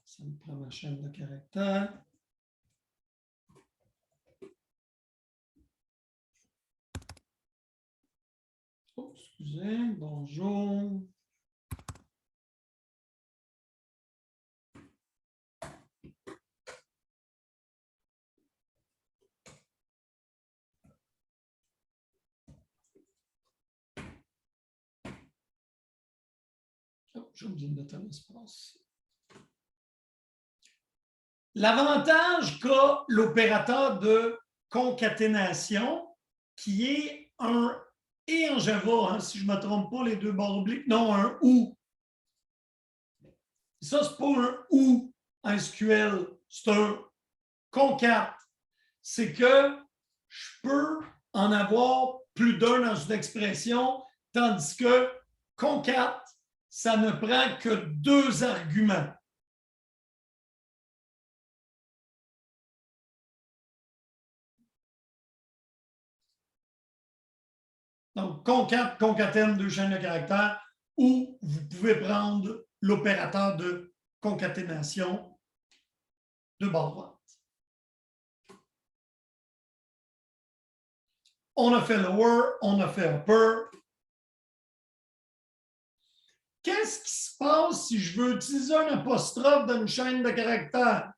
Ça me prend ma chaîne de caractères. Oh, excusez, bonjour. Oh, j'ai oublié de mettre un espace. L'avantage qu'a l'opérateur de concaténation, qui est un et en Java, hein, si je ne me trompe pas, les deux barres obliques, non, un ou. Ça, ce n'est pas un ou en SQL, c'est un concat. C'est que je peux en avoir plus d'un dans une expression, tandis que concat, ça ne prend que deux arguments. Donc, concat, concatène, deux chaînes de caractères, ou vous pouvez prendre l'opérateur de concaténation de barre droite. On a fait lower, on a fait upper. Qu'est-ce qui se passe si je veux utiliser un apostrophe dans une chaîne de caractères?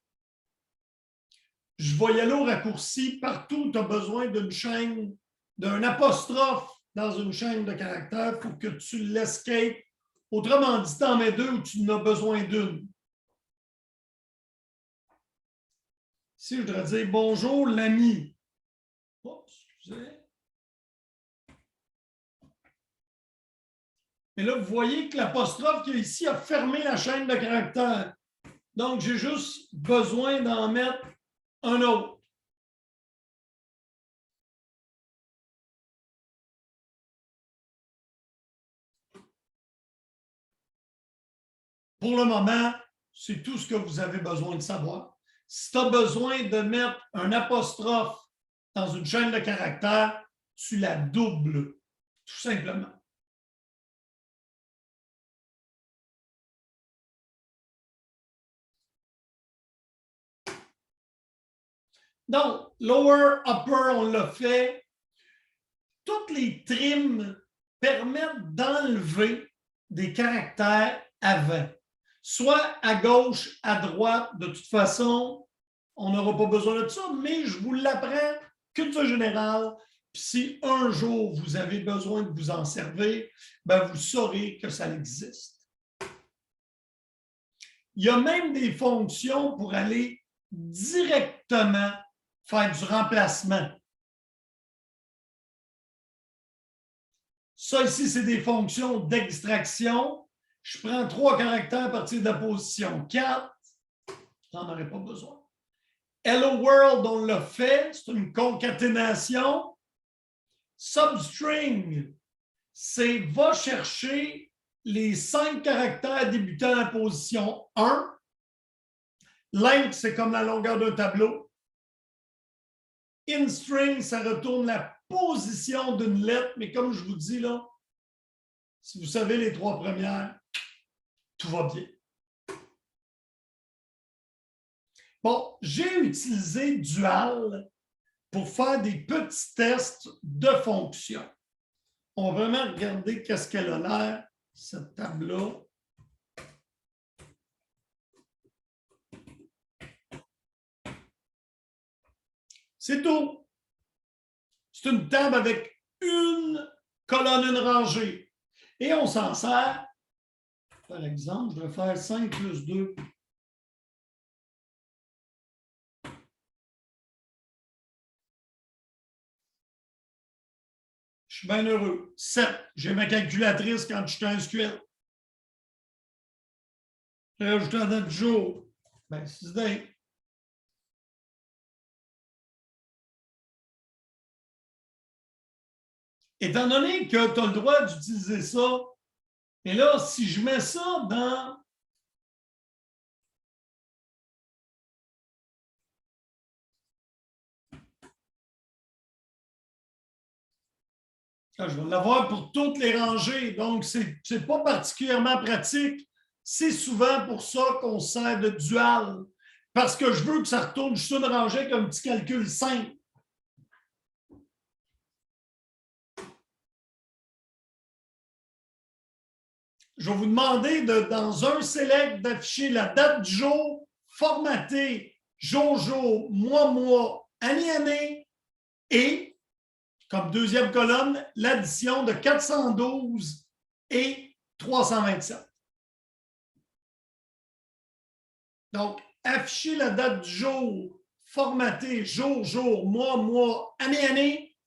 Je vais y aller au raccourci. Partout où tu as besoin d'une chaîne, d'un apostrophe dans une chaîne de caractères, il faut que tu l'escapes. Autrement dit, tu en mets deux ou tu n'as besoin d'une. Ici, je voudrais dire bonjour l'ami. Oh, excusez. Mais là, vous voyez que l'apostrophe qu'il y a ici a fermé la chaîne de caractères. Donc, j'ai juste besoin d'en mettre un autre. Pour le moment, c'est tout ce que vous avez besoin de savoir. Si tu as besoin de mettre un apostrophe dans une chaîne de caractères, tu la doubles, tout simplement. Donc, lower, upper, on l'a fait. Toutes les trims permettent d'enlever des caractères avant. Soit à gauche, à droite, de toute façon, on n'aura pas besoin de ça, mais je vous l'apprends, culture générale. Puis si un jour vous avez besoin de vous en servir, ben vous saurez que ça existe. Il y a même des fonctions pour aller directement faire du remplacement. Ça ici, c'est des fonctions d'extraction. Je prends 3 caractères à partir de la position 4. J'en aurais pas besoin. Hello World, on l'a fait. C'est une concaténation. Substring, c'est va chercher les 5 caractères débutant à la position 1. Length, c'est comme la longueur d'un tableau. In string, ça retourne la position d'une lettre, mais comme je vous dis là, si vous savez les 3 premières, tout va bien. Bon, j'ai utilisé Dual pour faire des petits tests de fonctions. On va vraiment regarder qu'est-ce qu'elle a l'air, cette table-là. C'est tout. C'est une table avec une colonne, une rangée. Et on s'en sert, par exemple, je vais faire 5 plus 2. Je suis bien heureux. 7. J'ai ma calculatrice quand je suis un SQL. Rajouter la date du jour. Ben, 6 dates. Étant donné que tu as le droit d'utiliser ça, et là, si je mets ça dans je vais l'avoir pour toutes les rangées, donc ce n'est pas particulièrement pratique. C'est souvent pour ça qu'on sert de dual, parce que je veux que ça retourne juste une rangée avec un petit calcul simple. Je vais vous demander, dans un select, d'afficher la date du jour, formaté, jour, mois, année, et, comme deuxième colonne, l'addition de 412 et 327. Donc, afficher la date du jour, formaté, jour, mois, année,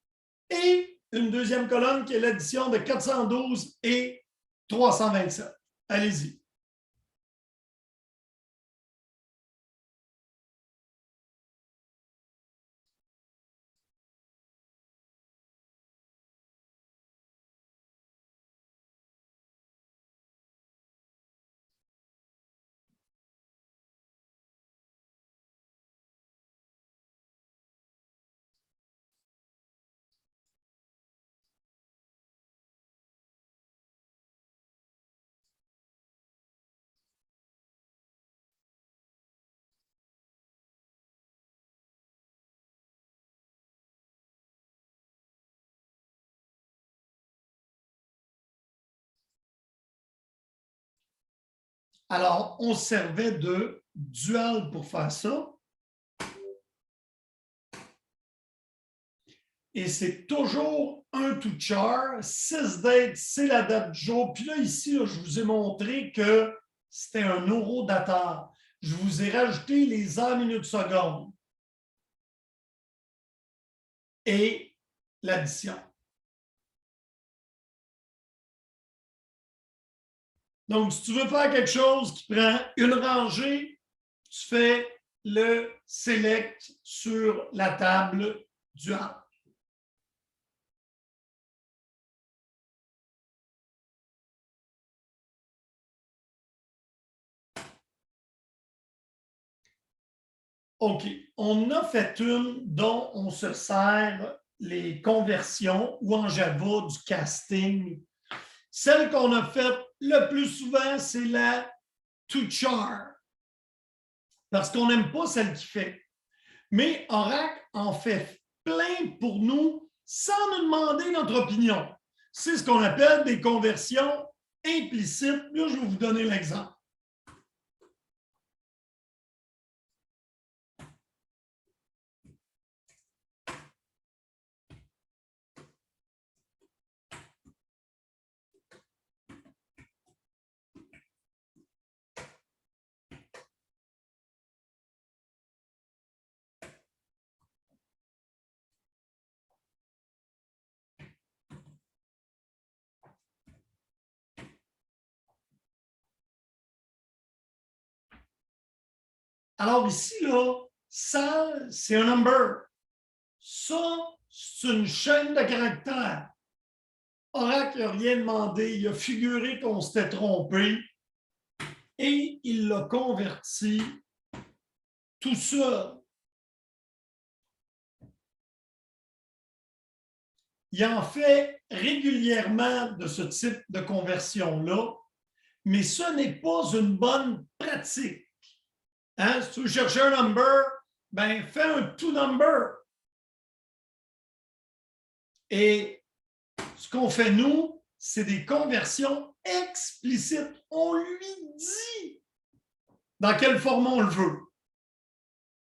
et une deuxième colonne qui est l'addition de 412 et 327. Allez-y. Alors, on servait de dual pour faire ça. Et c'est toujours un to char. 6 dates, c'est la date du jour. Puis là, ici, là, je vous ai montré que c'était un horodateur. Je vous ai rajouté les heures, minutes, secondes. Et l'addition. Donc, si tu veux faire quelque chose qui prend une rangée, tu fais le select sur la table dual. OK. On a fait une dont on se sert les conversions ou en Java du casting. Celle qu'on a faite le plus souvent, c'est la to char. Parce qu'on n'aime pas celle qui fait. Mais Oracle en fait plein pour nous sans nous demander notre opinion. C'est ce qu'on appelle des conversions implicites. Là, je vais vous donner l'exemple. Alors ici, là, ça, c'est un number. Ça, c'est une chaîne de caractères. Oracle n'a rien demandé. Il a figuré qu'on s'était trompé et il l'a converti tout seul. Il en fait régulièrement de ce type de conversion-là, mais ce n'est pas une bonne pratique. Hein? Si tu veux chercher un number, ben fais un to number. Et ce qu'on fait, nous, c'est des conversions explicites. On lui dit dans quel format on le veut.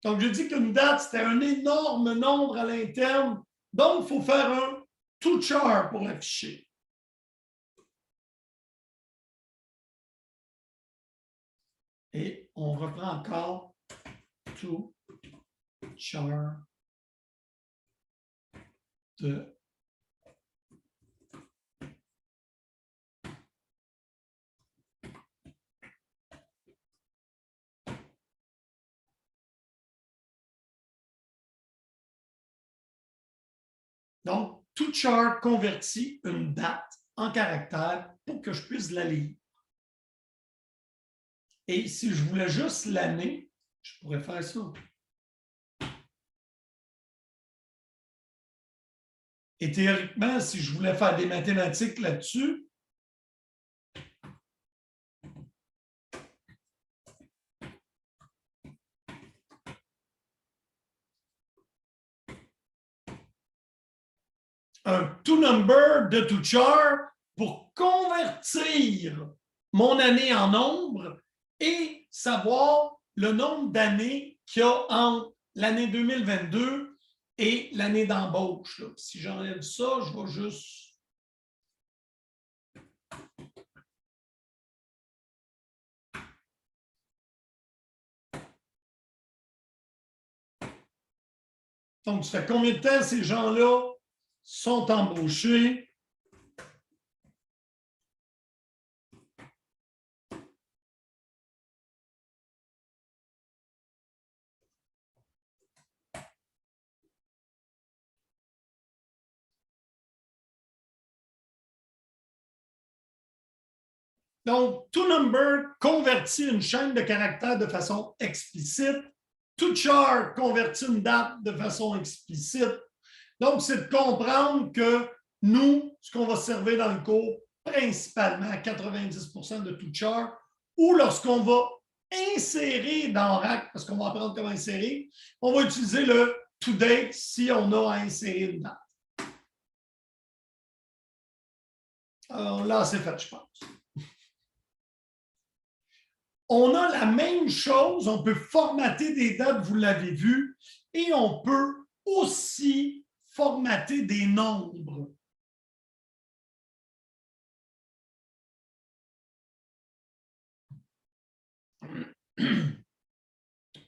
Donc, je dis qu'une date, c'était un énorme nombre à l'interne. Donc, il faut faire un to char pour l'afficher. Et on reprend encore to char de Donc, tout char convertit une date en caractère pour que je puisse la lire. Et si je voulais juste l'année, je pourrais faire ça. Et théoriquement, si je voulais faire des mathématiques là-dessus, un to-number de to char pour convertir mon année en nombre et savoir le nombre d'années qu'il y a entre l'année 2022 et l'année d'embauche. Si j'enlève ça, je vais juste... Donc, ça fait combien de temps ces gens-là sont embauchés? Donc, toNumber convertit une chaîne de caractères de façon explicite. toChar convertit une date de façon explicite. Donc, c'est de comprendre que nous, ce qu'on va servir dans le cours, principalement à 90% de toChar, ou lorsqu'on va insérer dans RAC, parce qu'on va apprendre comment insérer, on va utiliser le toDate si on a à insérer une date. Alors là, c'est fait, je pense. On a la même chose, on peut formater des dates, vous l'avez vu, et on peut aussi formater des nombres.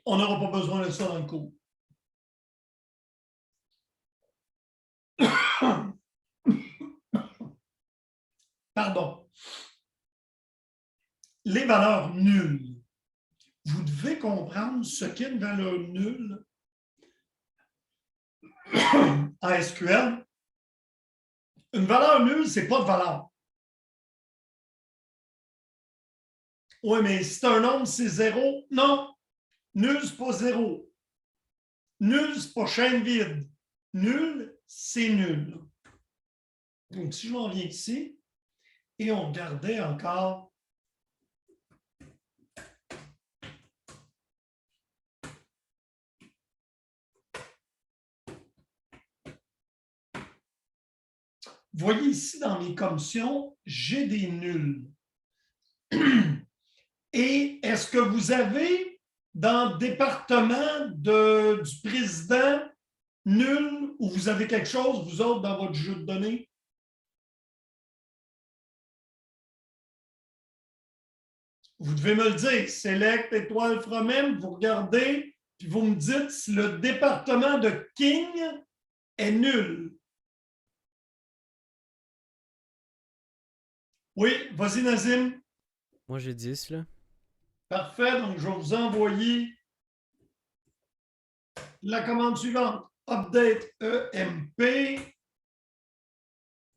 On n'aura pas besoin de ça dans le cours. Pardon. Les valeurs nulles. Vous devez comprendre ce qu'est une valeur nulle en SQL. Une valeur nulle, ce n'est pas de valeur. Oui, mais si c'est un nombre, c'est 0. Non. Nul, ce n'est pas 0. Nul, ce n'est pas chaîne vide. Nul, c'est nul. Donc, si je m'en viens ici, et on regardait encore vous voyez ici dans mes commissions, j'ai des nuls. Et est-ce que vous avez dans le département du président nul ou vous avez quelque chose, vous autres, dans votre jeu de données? Vous devez me le dire. Select étoile from M, vous regardez, puis vous me dites si le département de King est nul. Oui, vas-y, Nazim. Moi, j'ai 10, là. Parfait, donc je vais vous envoyer la commande suivante. Update EMP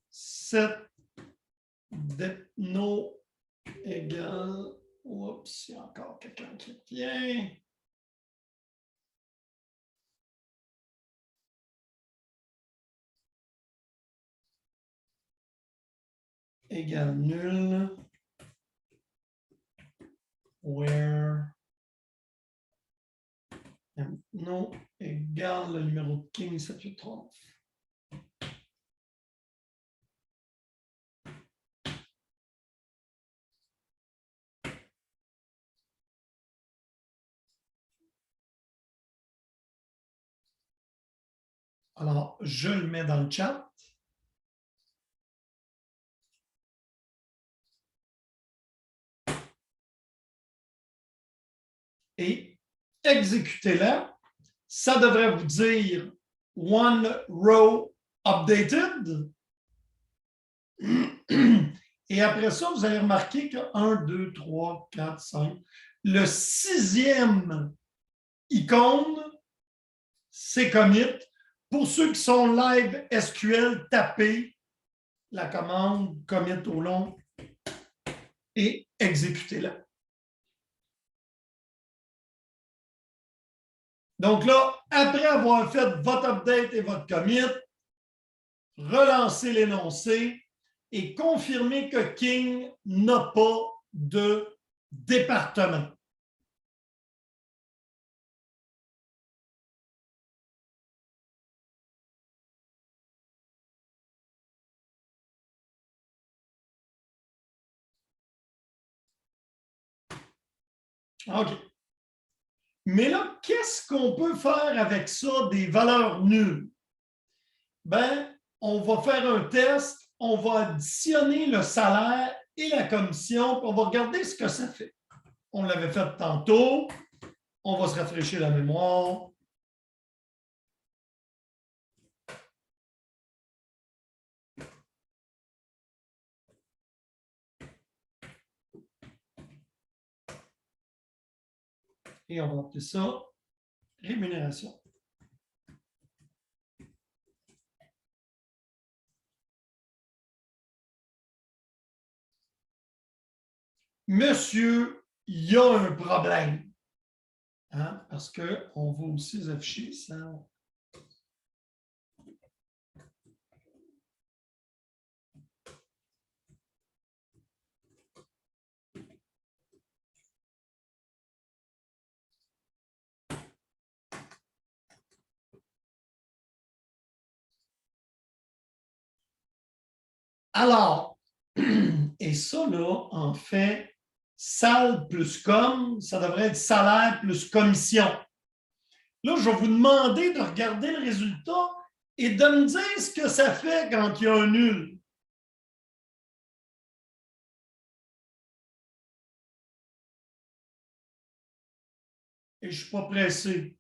7 depno égale. Oups, il y a encore quelqu'un qui vient. Égale nul. Where non égale le numéro de King 783. Alors, je le mets dans le chat. Et exécutez-la. Ça devrait vous dire One row updated. Et après ça, vous allez remarquer que 1, 2, 3, 4, 5. Le 6e icône, c'est commit. Pour ceux qui sont live SQL, tapez la commande commit au long et exécutez-la. Donc là, après avoir fait votre update et votre commit, relancez l'énoncé et confirmez que King n'a pas de département. OK. Mais là, qu'est-ce qu'on peut faire avec ça, des valeurs nulles? Ben, on va faire un test, on va additionner le salaire et la commission, puis on va regarder ce que ça fait. On l'avait fait tantôt, on va se rafraîchir la mémoire. Et on va appeler ça rémunération. Monsieur, il y a un problème. Hein? Parce qu'on va aussi afficher ça. Alors, et ça, là, en fait, sal plus com, ça devrait être salaire plus commission. Là, je vais vous demander de regarder le résultat et de me dire ce que ça fait quand il y a un nul. Et je ne suis pas pressé.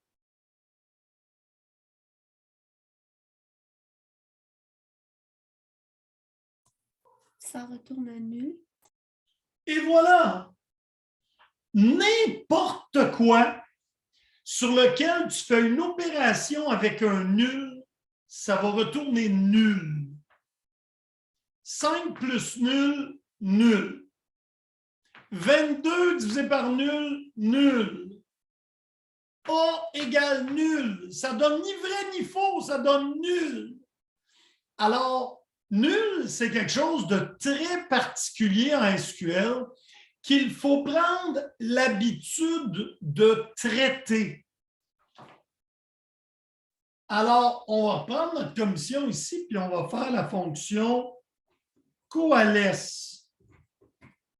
Ça retourne à nul. Et voilà! N'importe quoi sur lequel tu fais une opération avec un nul, ça va retourner nul. 5 plus nul, nul. 22 divisé par nul, nul. A égale nul. Ça donne ni vrai ni faux, ça donne nul. Alors, nul, c'est quelque chose de très particulier en SQL qu'il faut prendre l'habitude de traiter. Alors, on va prendre notre commission ici, puis on va faire la fonction coalesce,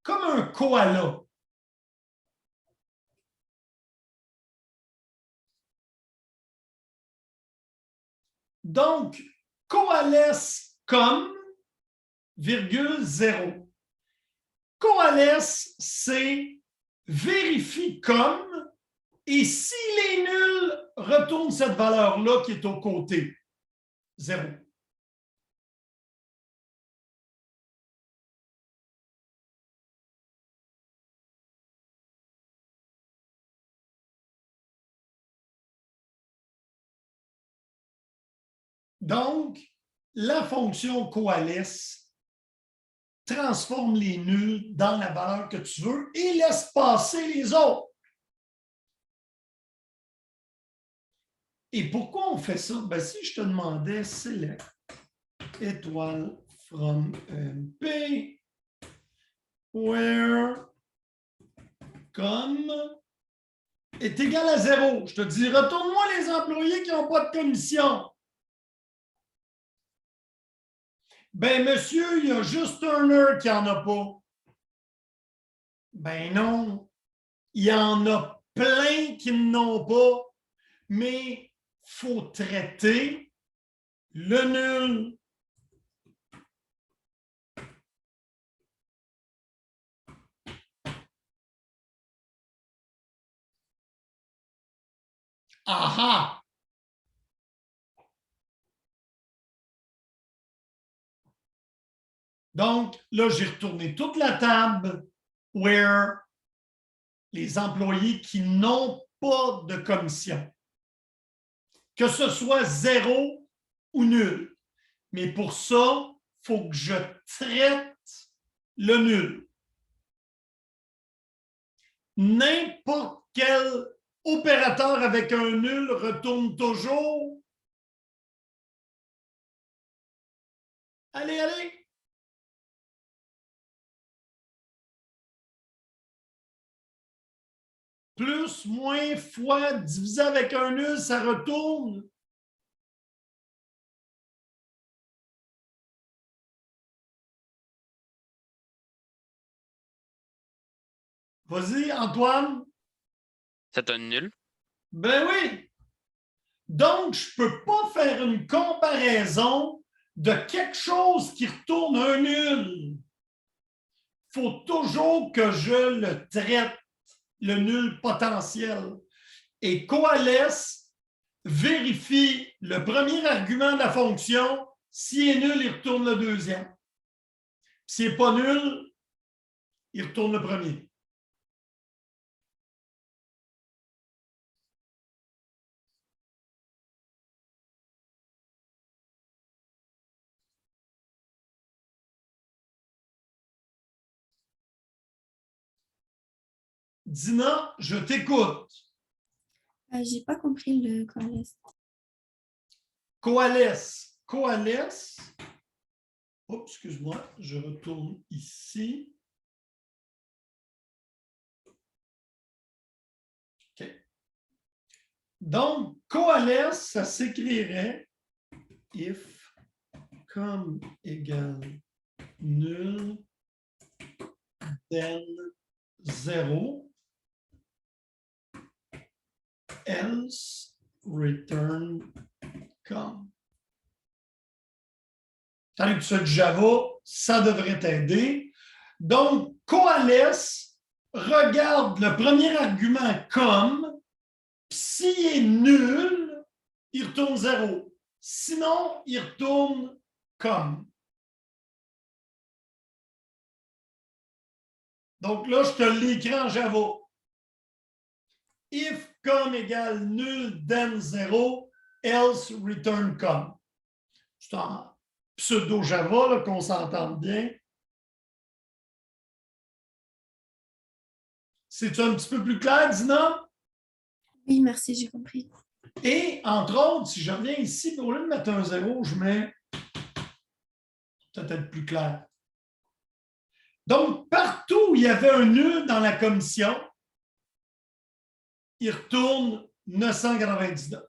comme un koala. Donc, coalesce comme, virgule, 0. Coalesce, c'est vérifie comme, et s'il est nul, retourne cette valeur-là qui est au côté. 0. Donc, la fonction coalesce transforme les nuls dans la valeur que tu veux et laisse passer les autres. Et pourquoi on fait ça? Ben, si je te demandais select étoile from MP where comme est égal à 0, je te dis retourne-moi les employés qui n'ont pas de commission. Ben, monsieur, il y a juste Turner qui n'en a pas. Ben non, il y en a plein qui n'en ont pas, mais il faut traiter le nul. Aha! Donc, là, j'ai retourné toute la table where les employés qui n'ont pas de commission. que ce soit 0 ou nul. Mais pour ça, il faut que je traite le nul. N'importe quel opérateur avec un nul retourne toujours. Allez, allez. Plus, moins, fois, divisé avec un nul, ça retourne. Vas-y, Antoine. C'est un nul. Ben oui. Donc, je ne peux pas faire une comparaison de quelque chose qui retourne un nul. Il faut toujours que je le traite, le nul potentiel. Et Coalesce vérifie le premier argument de la fonction. S'il est nul, il retourne le deuxième. S'il n'est pas nul, il retourne le premier. Dina, je t'écoute. J'ai pas compris le coalesce. Coalesce. Coalesce. Oups, excuse-moi, je retourne ici. OK. Donc, coalesce, ça s'écrirait if comme égale nul, then 0, else return come. Tant que tu fais du Java, ça devrait t'aider. Donc, coalesce regarde le premier argument comme, s'il est nul, il retourne 0. Sinon, il retourne comme. Donc là, je te l'écris en Java. If comme égale nul, then 0, else return comme. C'est en pseudo-Java, qu'on s'entende bien. C'est-tu un petit peu plus clair, Dina? Oui, merci, j'ai compris. Et, entre autres, si je reviens ici, au lieu de mettre un 0, je mets peut-être plus clair. Donc, partout où il y avait un nul dans la commission, il retourne 999.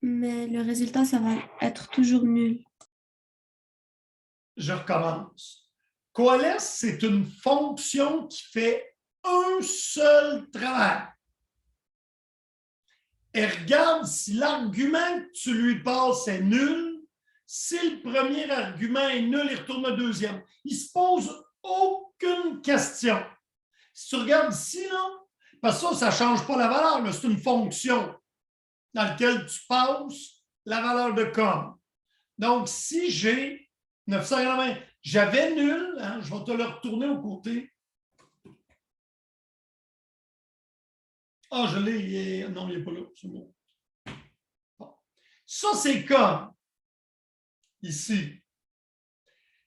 Mais le résultat, ça va être toujours nul. Je recommence. Coalesce, c'est une fonction qui fait un seul travail. Elle regarde si l'argument que tu lui passes est nul. Si le premier argument est nul, il retourne le deuxième. Il ne se pose aucune question. Si tu regardes ici, là, parce que ça ne change pas la valeur, c'est une fonction dans laquelle tu passes la valeur de com. Donc, si j'ai 980, j'avais nul, hein, je vais te le retourner au côté. Ah, je l'ai, non, il n'est pas là, c'est bon. Bon. Ça, c'est comme ici.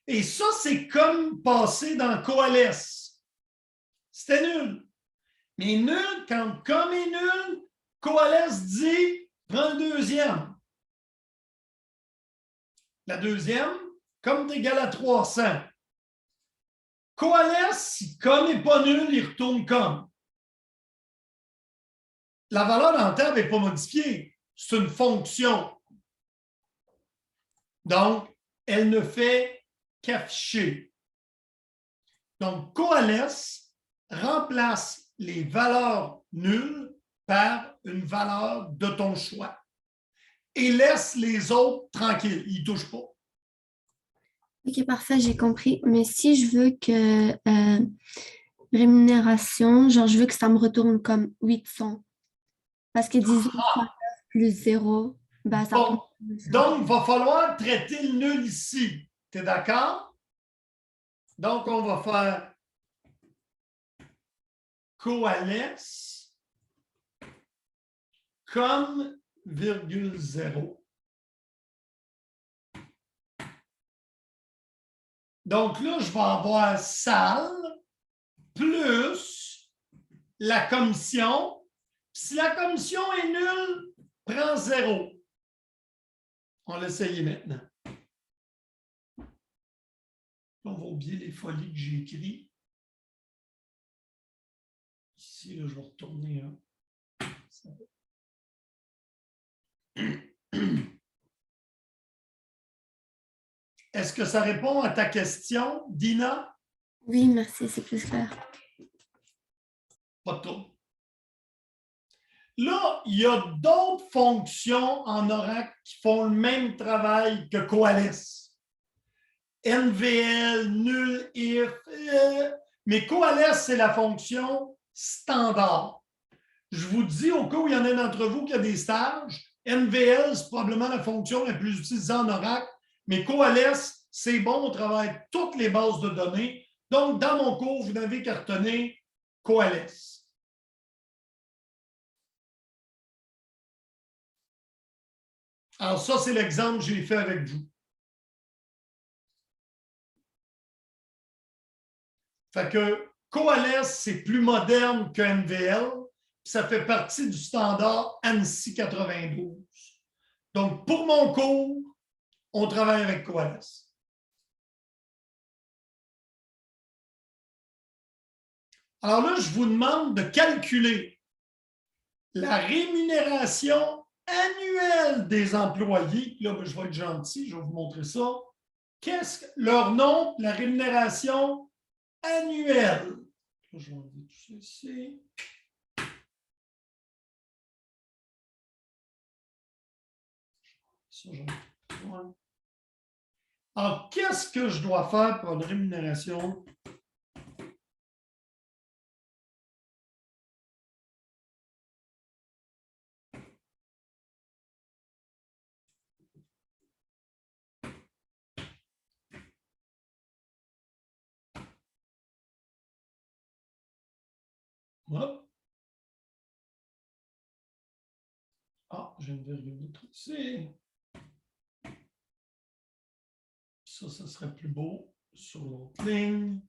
Et ça, c'est comme passer dans coalesce. C'était nul. Mais nul, quand comme est nul, coalesce dit, prends le deuxième. La deuxième, comme est égal à 300. Coalesce, si comme n'est pas nul, il retourne comme. La valeur dans la table n'est pas modifiée. C'est une fonction. Donc, elle ne fait qu'afficher. Donc, coalesce remplace les valeurs nulles par une valeur de ton choix et laisse les autres tranquilles. Ils ne touchent pas. Ok, parfait, j'ai compris. Mais si je veux que rémunération, genre je veux que ça me retourne comme 800, parce que 18 plus 0, ben, ça retourne. Donc, il va falloir traiter le nul ici. Tu es d'accord? Donc, on va faire coalesce comme, virgule 0. Donc là, je vais avoir salle plus la commission. Si la commission est nulle, prends 0. On va l'essayer maintenant. On va oublier les folies que j'ai écrites. Ici, là, je vais retourner. Est-ce que ça répond à ta question, Dina? Oui, merci, c'est plus clair. Pas de trouble. Là, il y a d'autres fonctions en Oracle qui font le même travail que Coalesce. NVL, nul, if, mais Coalesce, c'est la fonction standard. Je vous dis, au cas où il y en a d'entre vous qui a des stages, NVL, c'est probablement la fonction la plus utilisée en Oracle, mais Coalesce, c'est bon, on travaille toutes les bases de données. Donc, dans mon cours, vous n'avez qu'à retenir Coalesce. Alors, ça, c'est l'exemple que j'ai fait avec vous. Fait que Coalesce, c'est plus moderne que NVL. Ça fait partie du standard ANSI 92. Donc, pour mon cours, on travaille avec Coalesce. Alors là, je vous demande de calculer la rémunération annuelle des employés. Là, je vais être gentil, je vais vous montrer ça. Qu'est-ce que leur nom, la rémunération annuelle? Là, je vais enlever tout ça ici. Ça, alors, qu'est-ce que je dois faire pour une rémunération? Hop. Ah, j'ai une virgule ici. Ça serait plus beau sur l'autre ligne.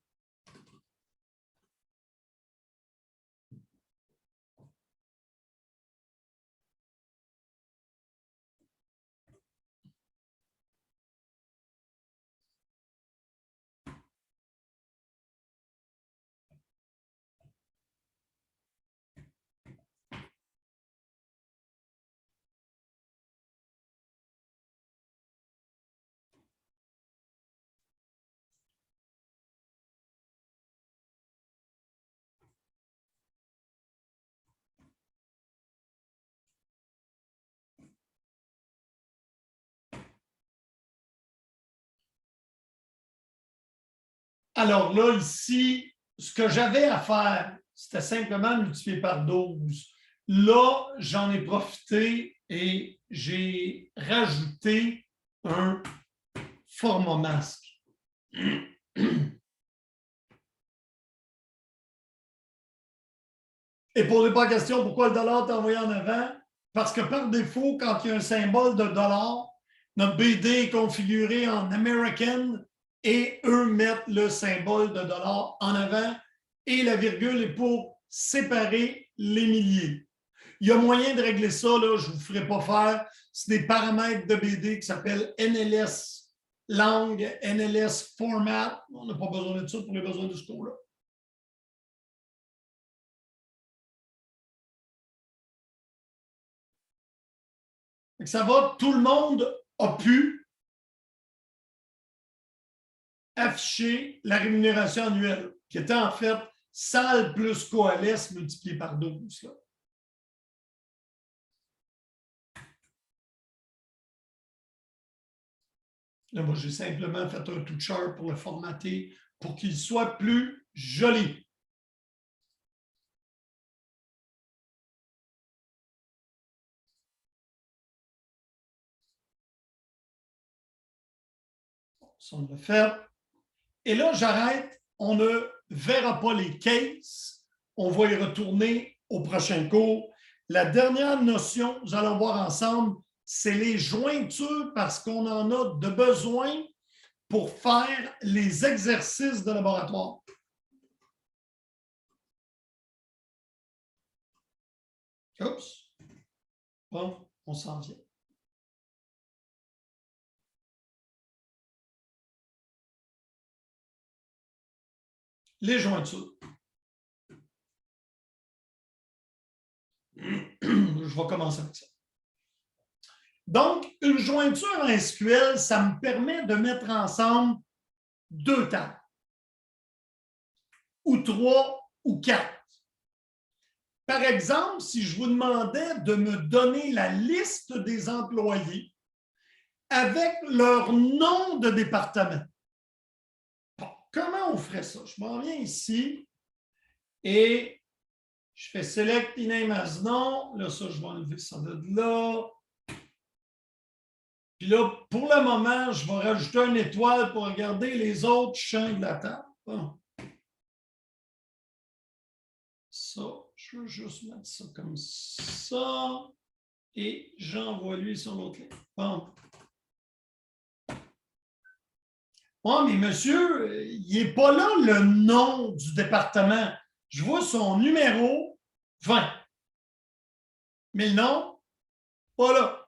Alors là, ici, ce que j'avais à faire, c'était simplement multiplier par 12. Là, j'en ai profité et j'ai rajouté un format masque. Et posez pas la question pourquoi le dollar est envoyé en avant. Parce que par défaut, quand il y a un symbole de dollar, notre BD est configuré en American et eux mettent le symbole de dollar en avant et la virgule est pour séparer les milliers. Il y a moyen de régler ça, là, je ne vous ferai pas faire. C'est des paramètres de BD qui s'appellent NLS langue, NLS format. On n'a pas besoin de ça pour les besoins de ce cours-là. Ça va, tout le monde a pu afficher la rémunération annuelle, qui était en fait salle plus Coalesce multiplié par 12. Là. Là, moi, j'ai simplement fait un toucher pour le formater pour qu'il soit plus joli. Ça, on l'a fait. Et là, j'arrête. On ne verra pas les cases. On va y retourner au prochain cours. La dernière notion, nous allons voir ensemble, c'est les jointures parce qu'on en a de besoin pour faire les exercices de laboratoire. Oups. Bon, on s'en vient. Les jointures. Je vais commencer avec ça. Donc, une jointure en SQL, ça me permet de mettre ensemble 2 tables, ou 3, ou 4. Par exemple, si je vous demandais de me donner la liste des employés avec leur nom de département. Bon, comment on ferait ça? Je m'en viens ici et je fais Select Name as nom. Là, ça, je vais enlever ça de là. Puis là, pour le moment, je vais rajouter une étoile pour regarder les autres champs de la table. Bon. Ça, je veux juste mettre ça comme ça. Et j'envoie lui sur l'autre ligne. Bon. Oh, mais monsieur, il n'est pas là le nom du département. Je vois son numéro 20. Mais le nom, pas là.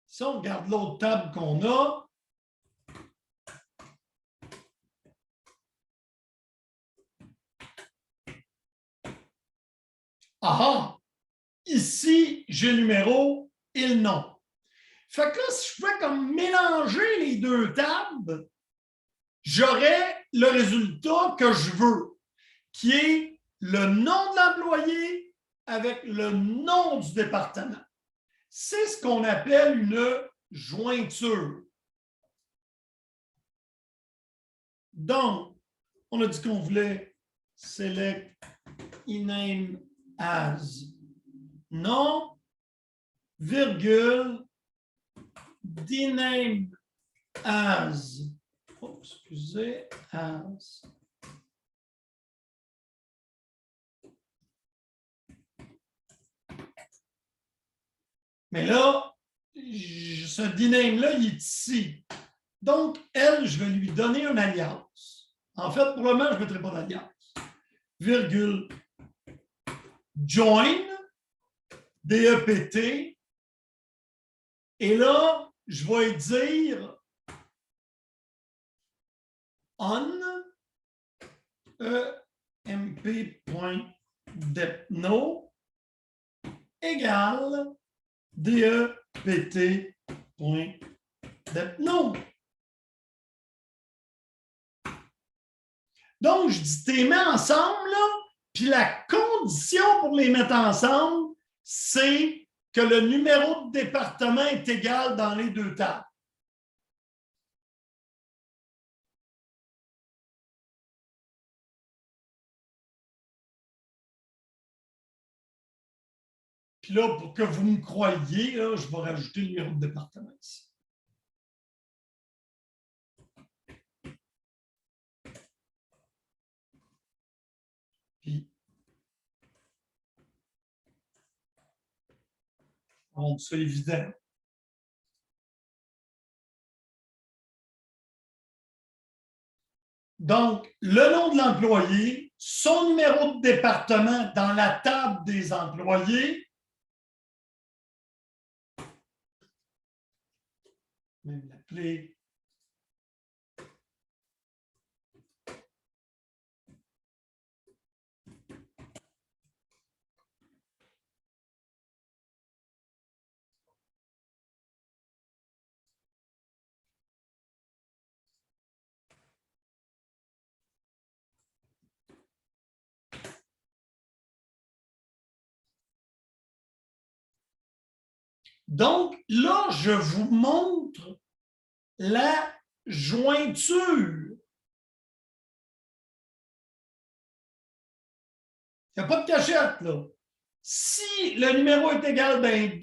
Si on regarde l'autre table qu'on a, ah, ici, j'ai le numéro et le nom. Fait que là, si je fais comme mélanger les 2 tables, j'aurai le résultat que je veux, qui est le nom de l'employé avec le nom du département. C'est ce qu'on appelle une jointure. Donc, on a dit qu'on voulait select ename as nom, virgule, dname as, oh, excusez, as. Mais là, ce dname-là, il est ici. Donc, elle, je vais lui donner un alias. En fait, pour le moment, je ne mettrai pas d'alias. Virgule, join, DEPT. Et là, je vais dire on emp.depno égale DEPT.depno. Donc, je dis, tu les mets ensemble, là, puis la condition pour les mettre ensemble, c'est que le numéro de département est égal dans les 2 tables. Puis là, pour que vous me croyiez, là, je vais rajouter le numéro de département ici. Puis, rendre ça évident. Donc, le nom de l'employé, son numéro de département dans la table des employés, même l'appeler donc, là, je vous montre la jointure. Il n'y a pas de cachette, là. Si le numéro est égal à 2,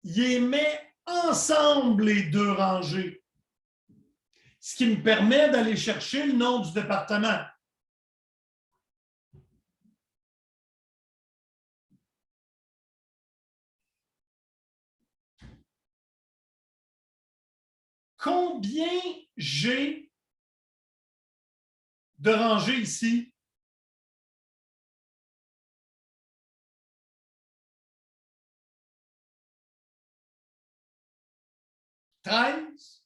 il les met ensemble les 2 rangées. Ce qui me permet d'aller chercher le nom du département. combien j'ai de rangées ici? Treize.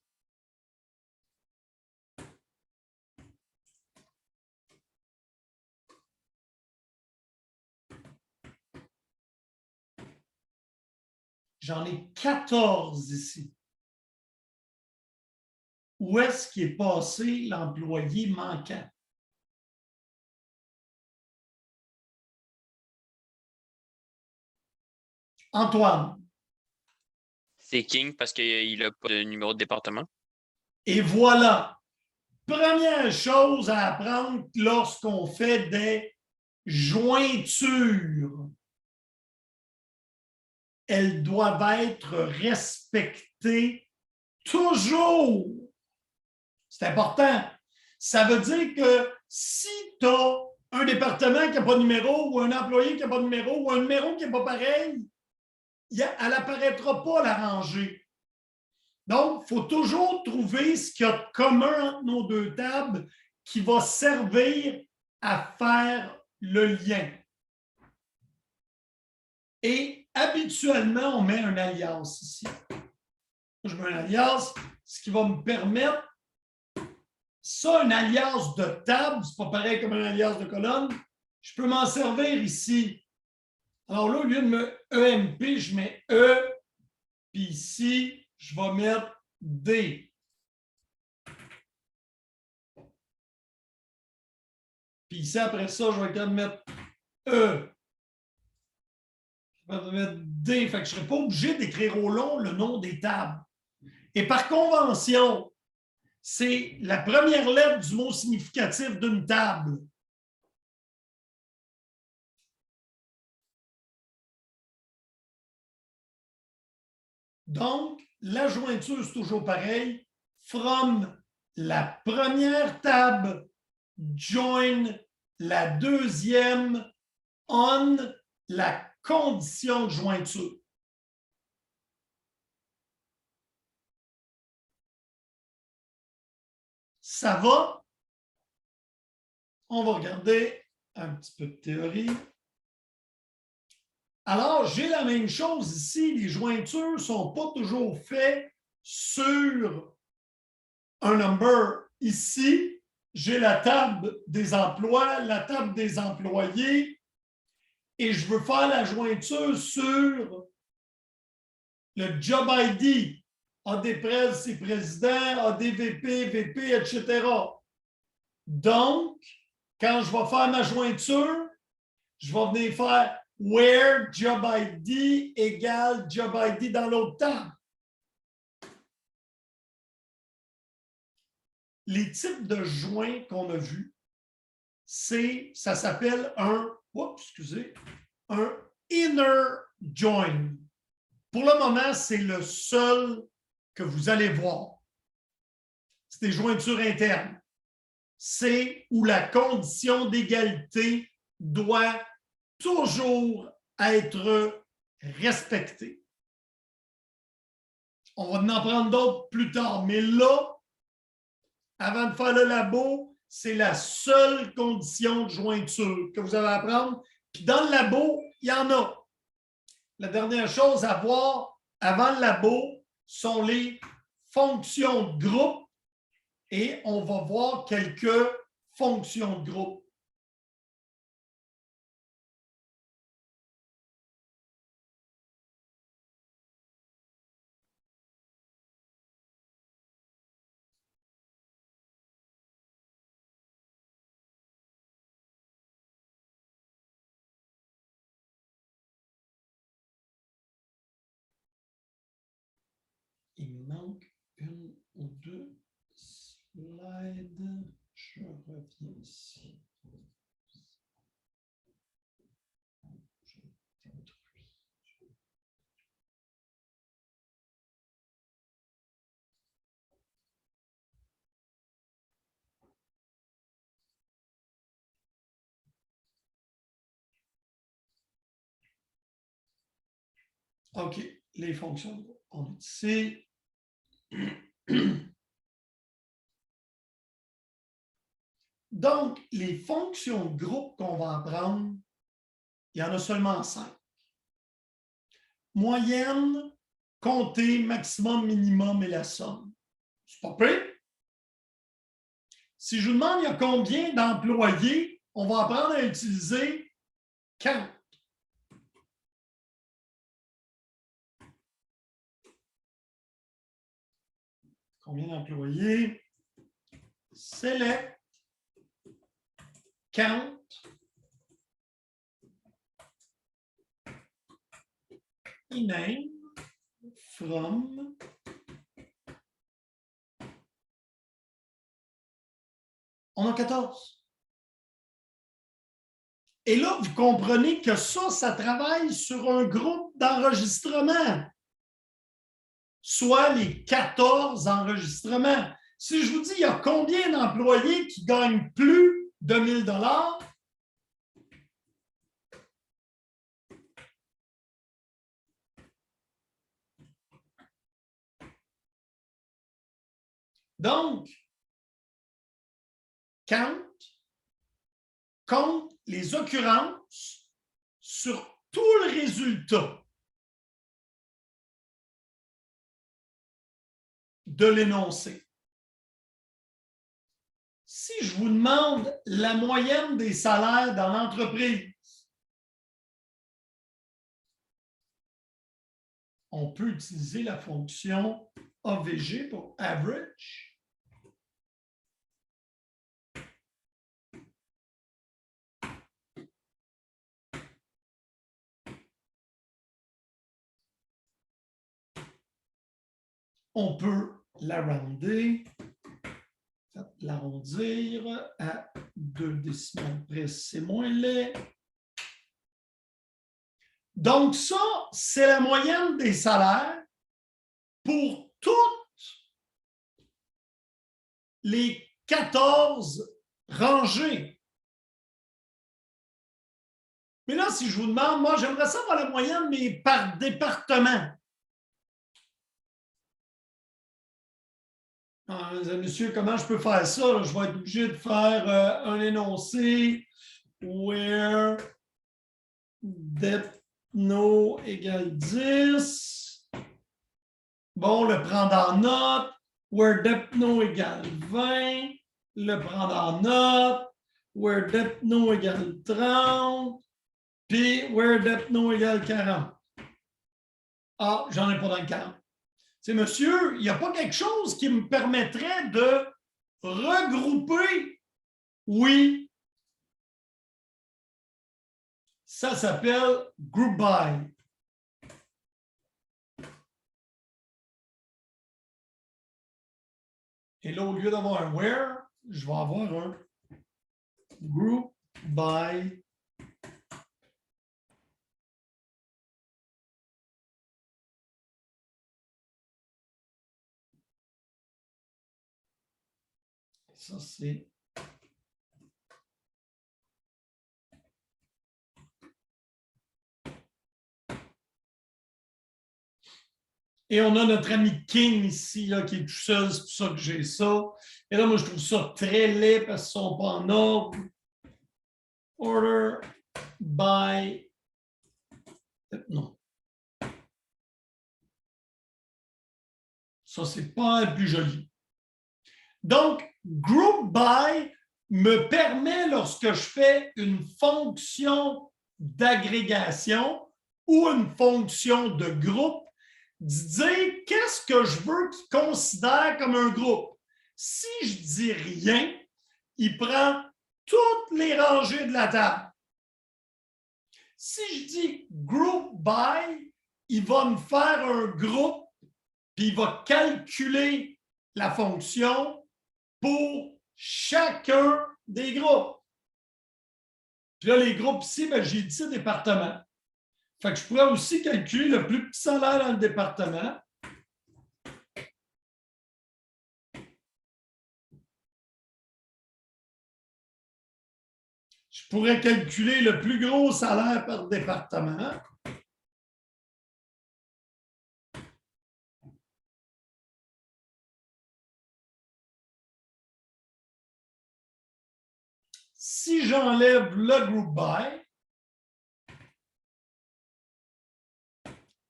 J'en ai 14 ici. Où est-ce qu'il est passé l'employé manquant? Antoine. C'est King parce qu'il n'a pas de numéro de département. Et voilà. Première chose à apprendre lorsqu'on fait des jointures. Elles doivent être respectées toujours. C'est important. Ça veut dire que si tu as un département qui n'a pas de numéro ou un employé qui n'a pas de numéro ou un numéro qui n'est pas pareil, elle n'apparaîtra pas la rangée. Donc, il faut toujours trouver ce qu'il y a de commun entre nos deux tables qui va servir à faire le lien. Et habituellement, on met un alias ici. Je mets un alias, ce qui va me permettre, ça, un alias de table, c'est pas pareil comme un alias de colonne, je peux m'en servir ici. Alors là, au lieu de me EMP, je mets E, puis ici, je vais mettre D. Puis ici, après ça, je vais être capable de mettre E. Je vais mettre D. Fait que je ne serai pas obligé d'écrire au long le nom des tables. Et par convention, c'est la première lettre du mot significatif d'une table. Donc, la jointure, c'est toujours pareil. From la première table, join la deuxième, on la condition de jointure. Ça va? On va regarder un petit peu de théorie. Alors, j'ai la même chose ici. Les jointures ne sont pas toujours faites sur un number. Ici, j'ai la table des emplois, la table des employés, et je veux faire la jointure sur le job ID. AD-Prez, c'est président, AD-VP, VP, etc. Donc, quand je vais faire ma jointure, je vais venir faire where job ID égale job ID dans l'autre table. Les types de joints qu'on a vus, ça s'appelle un inner join. Pour le moment, c'est le seul que vous allez voir. C'est des jointures internes. C'est où la condition d'égalité doit toujours être respectée. On va en prendre d'autres plus tard, mais là, avant de faire le labo, c'est la seule condition de jointure que vous avez à apprendre. Puis dans le labo, il y en a. La dernière chose à voir avant le labo sont les fonctions de groupe et on va voir quelques fonctions de groupe. Il me manque une ou deux slides. Je reviens ici. OK, les fonctions de groupe. On est ici. Donc, les fonctions de groupe qu'on va apprendre, il y en a seulement 5. Moyenne, compter, maximum, minimum et la somme. C'est pas pire. Si je vous demande il y a combien d'employés, on va apprendre à utiliser count. Combien d'employés? Select, count, name, from, on a 14. Et là, vous comprenez que ça travaille sur un groupe d'enregistrement, soit les 14 enregistrements. Si je vous dis, il y a combien d'employés qui gagnent plus de 1 000 $? Donc, compte les occurrences sur tout le résultat de l'énoncé. Si je vous demande la moyenne des salaires dans l'entreprise, on peut utiliser la fonction AVG pour average. On peut l'arrondir, l'arrondir à 2 décimales près, c'est moins laid. Donc ça, c'est la moyenne des salaires pour toutes les 14 rangées. Mais là, si je vous demande, moi, j'aimerais savoir la moyenne, mais par département. Monsieur, comment je peux faire ça? Je vais être obligé de faire un énoncé where depth no égale 10. Bon, le prendre en note. Where depth no égale 20. Le prendre en note. Where depth no égale 30. Puis where depth no égale 40. Ah, j'en ai pas dans le 40. C'est monsieur, il n'y a pas quelque chose qui me permettrait de regrouper? Oui. Ça s'appelle group by. Et là, au lieu d'avoir un where, je vais avoir un group by. Ça, c'est et on a notre ami King ici, là, qui est tout seul, c'est pour ça que j'ai ça. Et là, moi, je trouve ça très laid parce qu'ils ne sont pas en ordre. Order by. Non. Ça, c'est pas le plus joli. Donc, group by me permet, lorsque je fais une fonction d'agrégation ou une fonction de groupe, de dire qu'est-ce que je veux qu'il considère comme un groupe. Si je dis rien, il prend toutes les rangées de la table. Si je dis group by, il va me faire un groupe, puis il va calculer la fonction pour chacun des groupes. Puis là, les groupes ici, ben, j'ai 10 départements. Fait que je pourrais aussi calculer le plus petit salaire dans le département. Je pourrais calculer le plus gros salaire par département. si j'enlève le group by,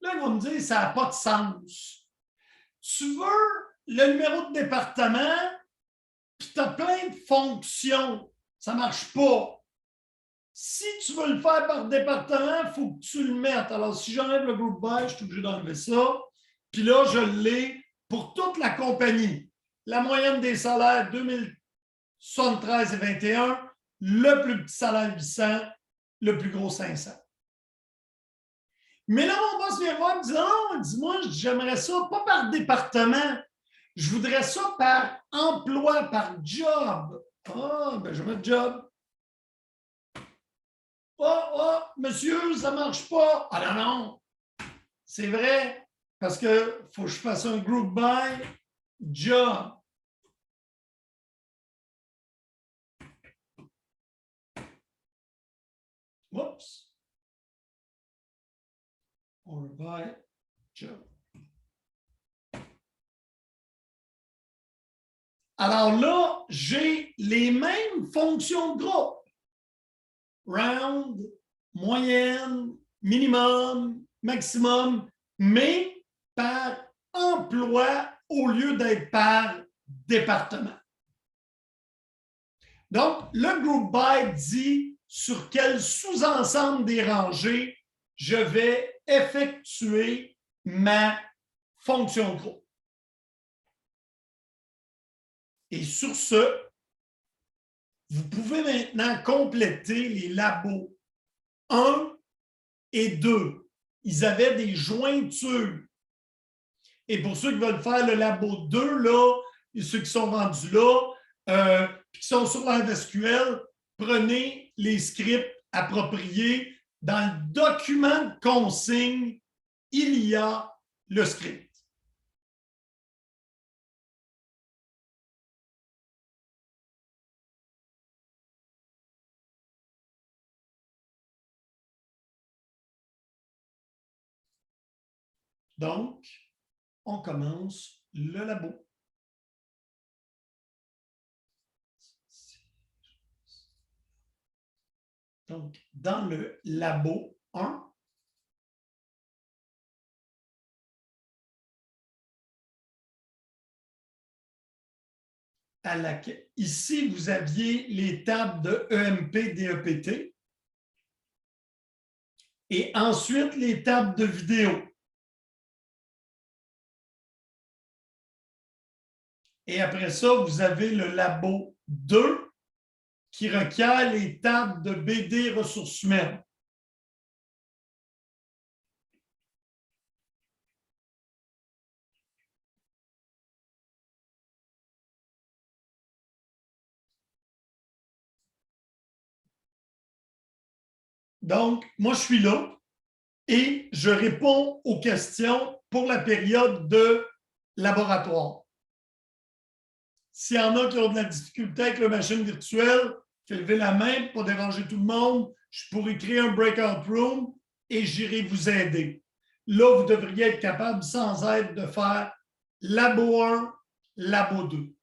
là, il va me dire ça n'a pas de sens. Tu veux le numéro de département, puis tu as plein de fonctions. Ça ne marche pas. Si tu veux le faire par département, il faut que tu le mettes. Alors, si j'enlève le group by, je suis obligé d'enlever ça. Puis là, je l'ai pour toute la compagnie. La moyenne des salaires, 2073 et 21, le plus petit salaire, 800, le plus gros, 500. Mais là, mon boss vient voir et me dit, non, dis-moi, j'aimerais ça, pas par département, je voudrais ça par emploi, par job. Ah, ben je mets job. Oh, monsieur, ça ne marche pas. Ah non, non. C'est vrai, parce qu'il faut que je fasse un group by job. Oups. Or by job. Alors là, j'ai les mêmes fonctions de groupe. Round, moyenne, minimum, maximum, mais par emploi au lieu d'être par département. Donc, le group by dit sur quel sous-ensemble des rangées je vais effectuer ma fonction de groupe. Et sur ce, vous pouvez maintenant compléter les labos 1 et 2. Ils avaient des jointures. Et pour ceux qui veulent faire le labo 2, là, et ceux qui sont rendus là, qui sont sur l'SQL, prenez les scripts appropriés. Dans le document de consigne, il y a le script. Donc, on commence le labo. Donc, dans le labo 1, ici, vous aviez les tables de EMP, DEPT, et ensuite les tables de vidéo. Et après ça, vous avez le labo 2 qui requiert les tables de BD ressources humaines. Donc, moi, je suis là et je réponds aux questions pour la période de laboratoire. S'il y en a qui ont de la difficulté avec la machine virtuelle, faites lever la main pour pas déranger tout le monde. Je pourrais créer un breakout room et j'irai vous aider. Là, vous devriez être capable, sans aide, de faire labo 1, labo 2.